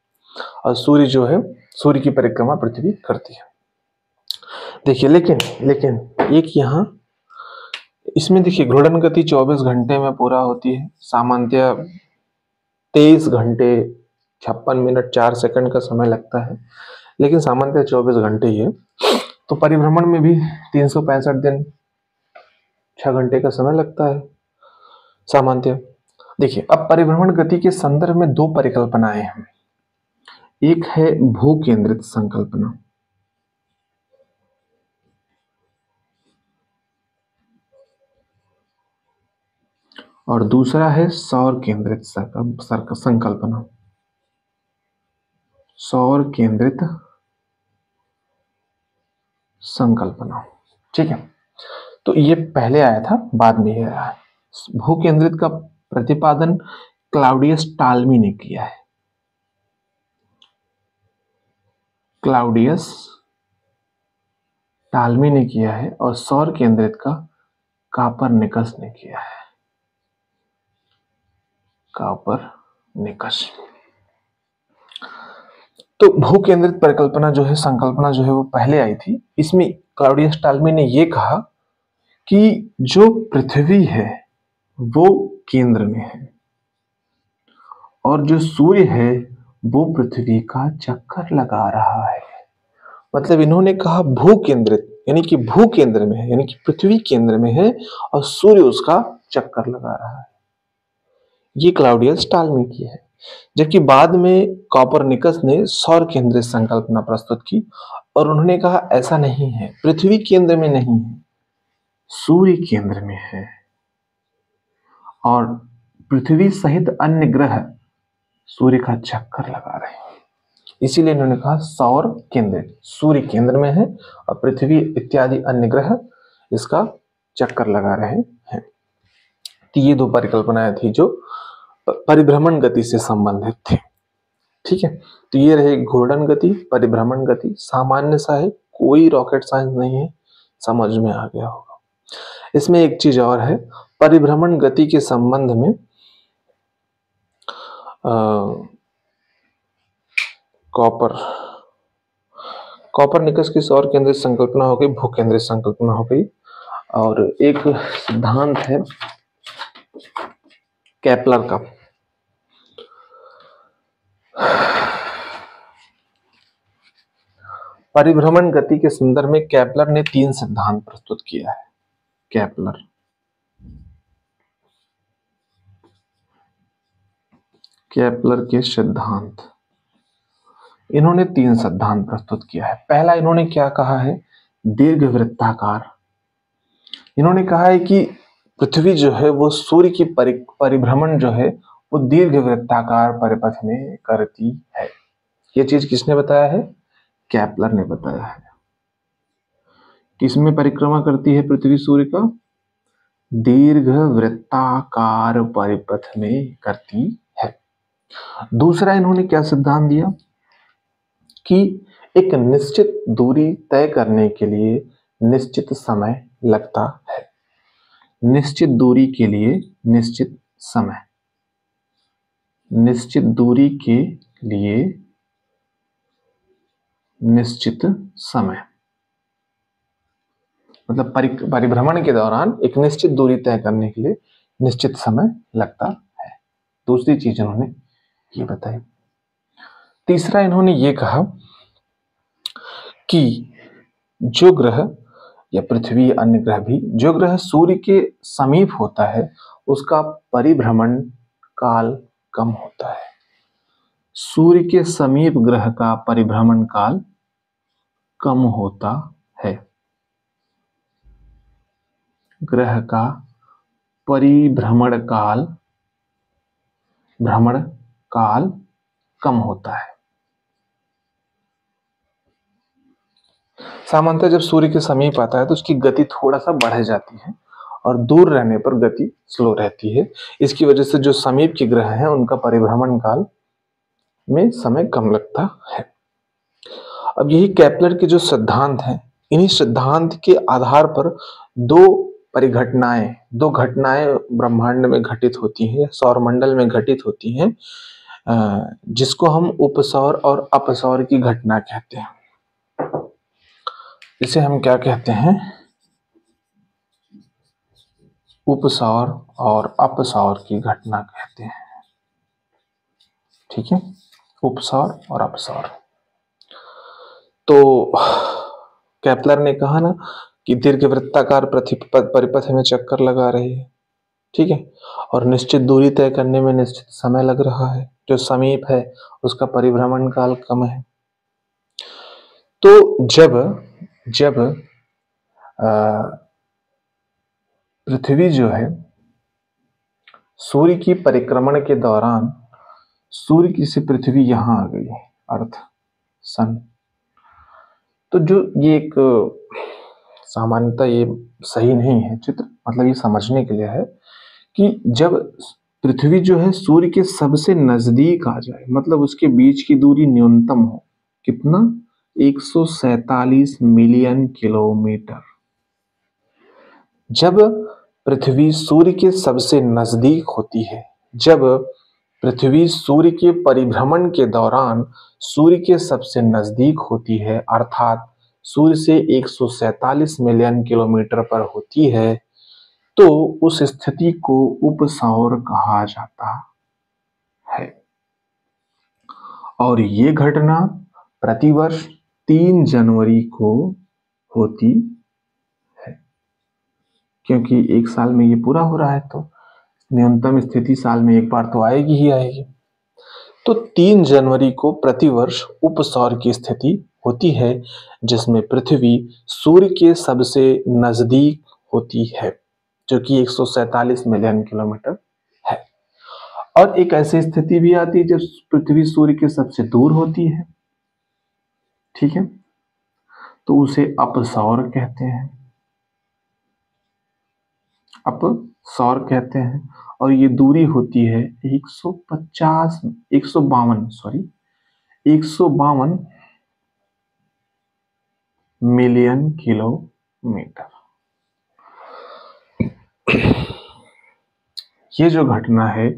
और सूर्य जो है, सूर्य की परिक्रमा पृथ्वी करती है। देखिए, लेकिन एक यहाँ इसमें देखिए, घूर्णन गति 24 घंटे में पूरा होती है। सामान्यतः 23 घंटे 56 मिनट 4 सेकंड का समय लगता है, लेकिन सामान्यतः 24 घंटे ही है। तो परिभ्रमण में भी 365 दिन 6 घंटे का समय लगता है सामान्यतः। देखिए, अब परिभ्रमण गति के संदर्भ में दो परिकल्पनाएं हैं। एक है भू केंद्रित संकल्पना, और दूसरा है सौर केंद्रित संकल्पना। सौर केंद्रित संकल्पना। ठीक है, तो ये पहले आया था, बाद में ये आया। भू केंद्रित का प्रतिपादन क्लाउडियस टालमी ने किया है। क्लाउडियस टालमी ने किया है, और सौर केंद्रित का कापरनिकस ने किया है। कापरनिकस। तो भू केंद्रित परिकल्पना जो है, संकल्पना जो है, वो पहले आई थी। इसमें क्लाउडियस टालमी ने ये कहा कि जो पृथ्वी है वो केंद्र में है, और जो सूर्य है वो पृथ्वी का चक्कर लगा रहा है। मतलब इन्होंने कहा भू केंद्रित, यानी कि भू केंद्र में है, यानी कि पृथ्वी केंद्र में है और सूर्य उसका चक्कर लगा रहा है। ये क्लाउडियस टालमी की है। जबकि बाद में कॉपरनिकस ने सौर केंद्रित संकल्पना प्रस्तुत की, और उन्होंने कहा ऐसा नहीं है, पृथ्वी केंद्र में नहीं है, सूर्य केंद्र में है, और पृथ्वी सहित अन्य ग्रह सूर्य का चक्कर लगा रहे हैं। इसीलिए इन्होंने कहा सौर केंद्रित, सूर्य केंद्र में है और पृथ्वी इत्यादि अन्य ग्रह इसका चक्कर लगा रहे हैं। तो ये दो परिकल्पनाएं थी जो परिभ्रमण गति से संबंधित थी। ठीक है, तो ये रहे घूर्णन गति, परिभ्रमण गति। सामान्य सा है, कोई रॉकेट साइंस नहीं है, समझ में आ गया होगा। इसमें एक चीज और है, परिभ्रमण गति के संबंध में कॉपरनिकस की सौर केंद्रित संकल्पना हो गई, भू केंद्रित संकल्पना हो गई। और एक सिद्धांत है केपलर का। परिभ्रमण गति के संदर्भ में केपलर ने 3 सिद्धांत प्रस्तुत किया है। केपलर के सिद्धांत, इन्होंने 3 सिद्धांत प्रस्तुत किया है। पहला इन्होंने क्या कहा है, दीर्घवृत्ताकार। इन्होंने कहा है कि पृथ्वी जो है वो सूर्य की परिभ्रमण जो है वो दीर्घवृत्ताकार परिपथ में करती है। ये चीज किसने बताया है, केपलर ने बताया है। किसमें परिक्रमा करती है पृथ्वी सूर्य का, दीर्घवृत्ताकार परिपथ में करती है। दूसरा इन्होंने क्या सिद्धांत दिया कि एक निश्चित दूरी तय करने के लिए निश्चित समय लगता है। निश्चित दूरी के लिए निश्चित समय, निश्चित दूरी के लिए निश्चित समय, मतलब परिभ्रमण के दौरान एक निश्चित दूरी तय करने के लिए निश्चित समय लगता है। दूसरी चीज इन्होंने ये बताई। तीसरा इन्होंने ये कहा कि जो ग्रह या पृथ्वी, अन्य ग्रह भी, जो ग्रह सूर्य के समीप होता है उसका परिभ्रमण काल कम होता है। सूर्य के समीप ग्रह का परिभ्रमण काल कम होता है। ग्रह का परिभ्रमण काल, भ्रमण काल कम होता है। सामान्यतः जब सूर्य के समीप आता है तो उसकी गति थोड़ा सा बढ़ जाती है, और दूर रहने पर गति स्लो रहती है। इसकी वजह से जो समीप के ग्रह हैं उनका परिभ्रमण काल में समय कम लगता है। अब यही केपलर के जो सिद्धांत हैं, इन्हीं सिद्धांत के आधार पर दो घटनाएं ब्रह्मांड में घटित होती हैं, सौरमंडल में घटित होती हैं, जिसको हम उपसौर और अपसौर की घटना कहते हैं। इसे हम क्या कहते हैं, उपसौर और अपसौर की घटना कहते हैं। ठीक है, उपसौर और अपसौर। तो केपलर ने कहा ना कि दीर्घवृत्ताकार परिपथ में चक्कर लगा रही है। ठीक है, और निश्चित दूरी तय करने में निश्चित समय लग रहा है। जो समीप है उसका परिभ्रमण काल कम है। तो जब पृथ्वी जो है सूर्य की परिक्रमण के दौरान, सूर्य की से पृथ्वी यहां आ गई, अर्थ सन। तो जो ये एक सामान्यतः ये सही नहीं है चित्र, मतलब ये समझने के लिए है कि जब पृथ्वी जो है सूर्य के सबसे नजदीक आ जाए, मतलब उसके बीच की दूरी न्यूनतम हो, कितना, 147 मिलियन किलोमीटर। जब पृथ्वी सूर्य के सबसे नजदीक होती है, जब पृथ्वी सूर्य के परिभ्रमण के दौरान सूर्य के सबसे नजदीक होती है, अर्थात सूर्य से 147 मिलियन किलोमीटर पर होती है, तो उस स्थिति को उपसौर कहा जाता है। और ये घटना प्रतिवर्ष 3 जनवरी को होती है, क्योंकि एक साल में ये पूरा हो रहा है, तो न्यूनतम स्थिति साल में एक बार तो आएगी ही आएगी। तो 3 जनवरी को प्रतिवर्ष उपसौर की स्थिति होती है, जिसमें पृथ्वी सूर्य के सबसे नजदीक होती है, जो कि 147 मिलियन किलोमीटर है। और एक ऐसी स्थिति भी आती है जब पृथ्वी सूर्य के सबसे दूर होती है, ठीक है, तो उसे अपसौर कहते हैं, अपसौर कहते हैं। और ये दूरी होती है 152 मिलियन किलोमीटर। ये जो घटना है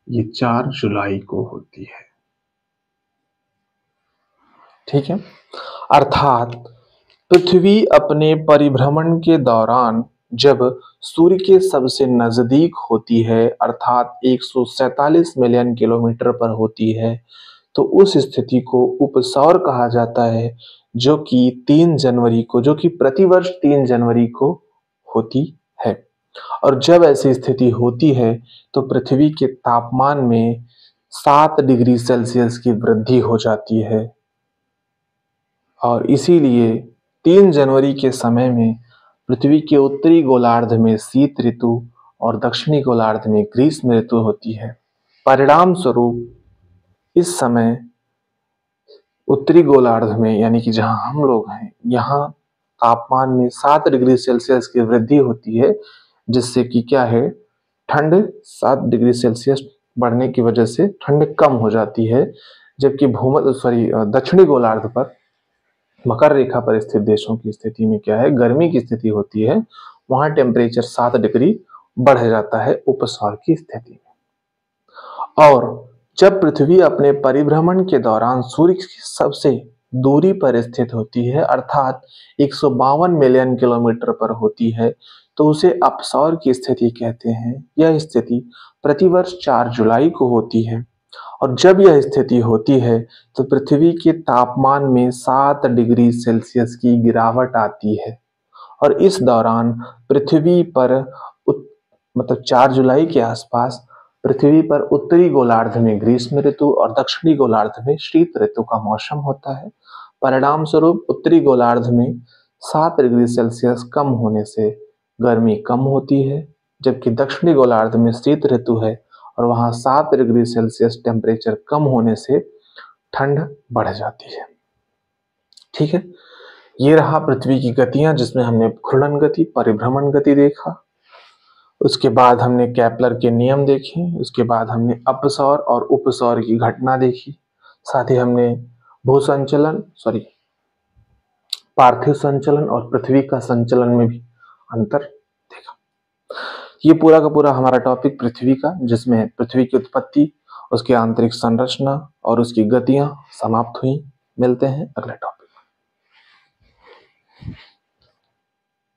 ये 4 जुलाई को होती है, ठीक है। अर्थात पृथ्वी अपने परिभ्रमण के दौरान जब सूर्य के सबसे नजदीक होती है, अर्थात 147 मिलियन किलोमीटर पर होती है, तो उस स्थिति को उपसौर कहा जाता है, जो कि 3 जनवरी को, जो कि प्रतिवर्ष 3 जनवरी को होती है। और जब ऐसी स्थिति होती है तो पृथ्वी के तापमान में 7 डिग्री सेल्सियस की वृद्धि हो जाती है। और इसीलिए 3 जनवरी के समय में पृथ्वी के उत्तरी गोलार्ध में शीत ऋतु और दक्षिणी गोलार्ध में ग्रीष्म ऋतु होती है। परिणाम स्वरूप इस समय उत्तरी गोलार्ध में, यानी कि जहां हम लोग हैं, यहाँ तापमान में 7 डिग्री सेल्सियस की वृद्धि होती है, जिससे कि क्या है, ठंड 7 डिग्री सेल्सियस बढ़ने की वजह से ठंड कम हो जाती है। जबकि दक्षिणी गोलार्ध पर, मकर रेखा पर स्थित देशों की स्थिति में क्या है, गर्मी की स्थिति होती है, वहां टेम्परेचर 7 डिग्री बढ़ जाता है उपसौर की स्थिति में। और जब पृथ्वी अपने परिभ्रमण के दौरान सूर्य की सबसे दूरी पर स्थित होती है, अर्थात 152 मिलियन किलोमीटर पर होती है, तो उसे अपसौर की स्थिति कहते हैं। यह स्थिति प्रतिवर्ष 4 जुलाई को होती है। और जब यह स्थिति होती है तो पृथ्वी के तापमान में 7 डिग्री सेल्सियस की गिरावट आती है। और इस दौरान पृथ्वी पर मतलब 4 जुलाई के आसपास पृथ्वी पर उत्तरी गोलार्ध में ग्रीष्म ऋतु और दक्षिणी गोलार्ध में शीत ऋतु का मौसम होता है। परिणाम स्वरूप उत्तरी गोलार्ध में 7 डिग्री सेल्सियस कम होने से गर्मी कम होती है, जबकि दक्षिणी गोलार्ध में शीत ऋतु है और वहां 7 डिग्री सेल्सियस टेम्परेचर कम होने से ठंड बढ़ जाती है, ठीक है। ये रहा पृथ्वी की गतियां, जिसमें हमने घूर्णन गति, परिभ्रमण गति देखा, उसके बाद हमने केपलर के नियम देखे, उसके बाद हमने अपसौर और उपसौर की घटना देखी, साथ ही हमने पार्थिव संचलन और पृथ्वी का संचलन में भी अंतर देखा। ये पूरा का पूरा हमारा टॉपिक पृथ्वी का, जिसमें पृथ्वी की उत्पत्ति, उसकी आंतरिक संरचना और उसकी गतियां समाप्त हुई। मिलते हैं अगले टॉपिक।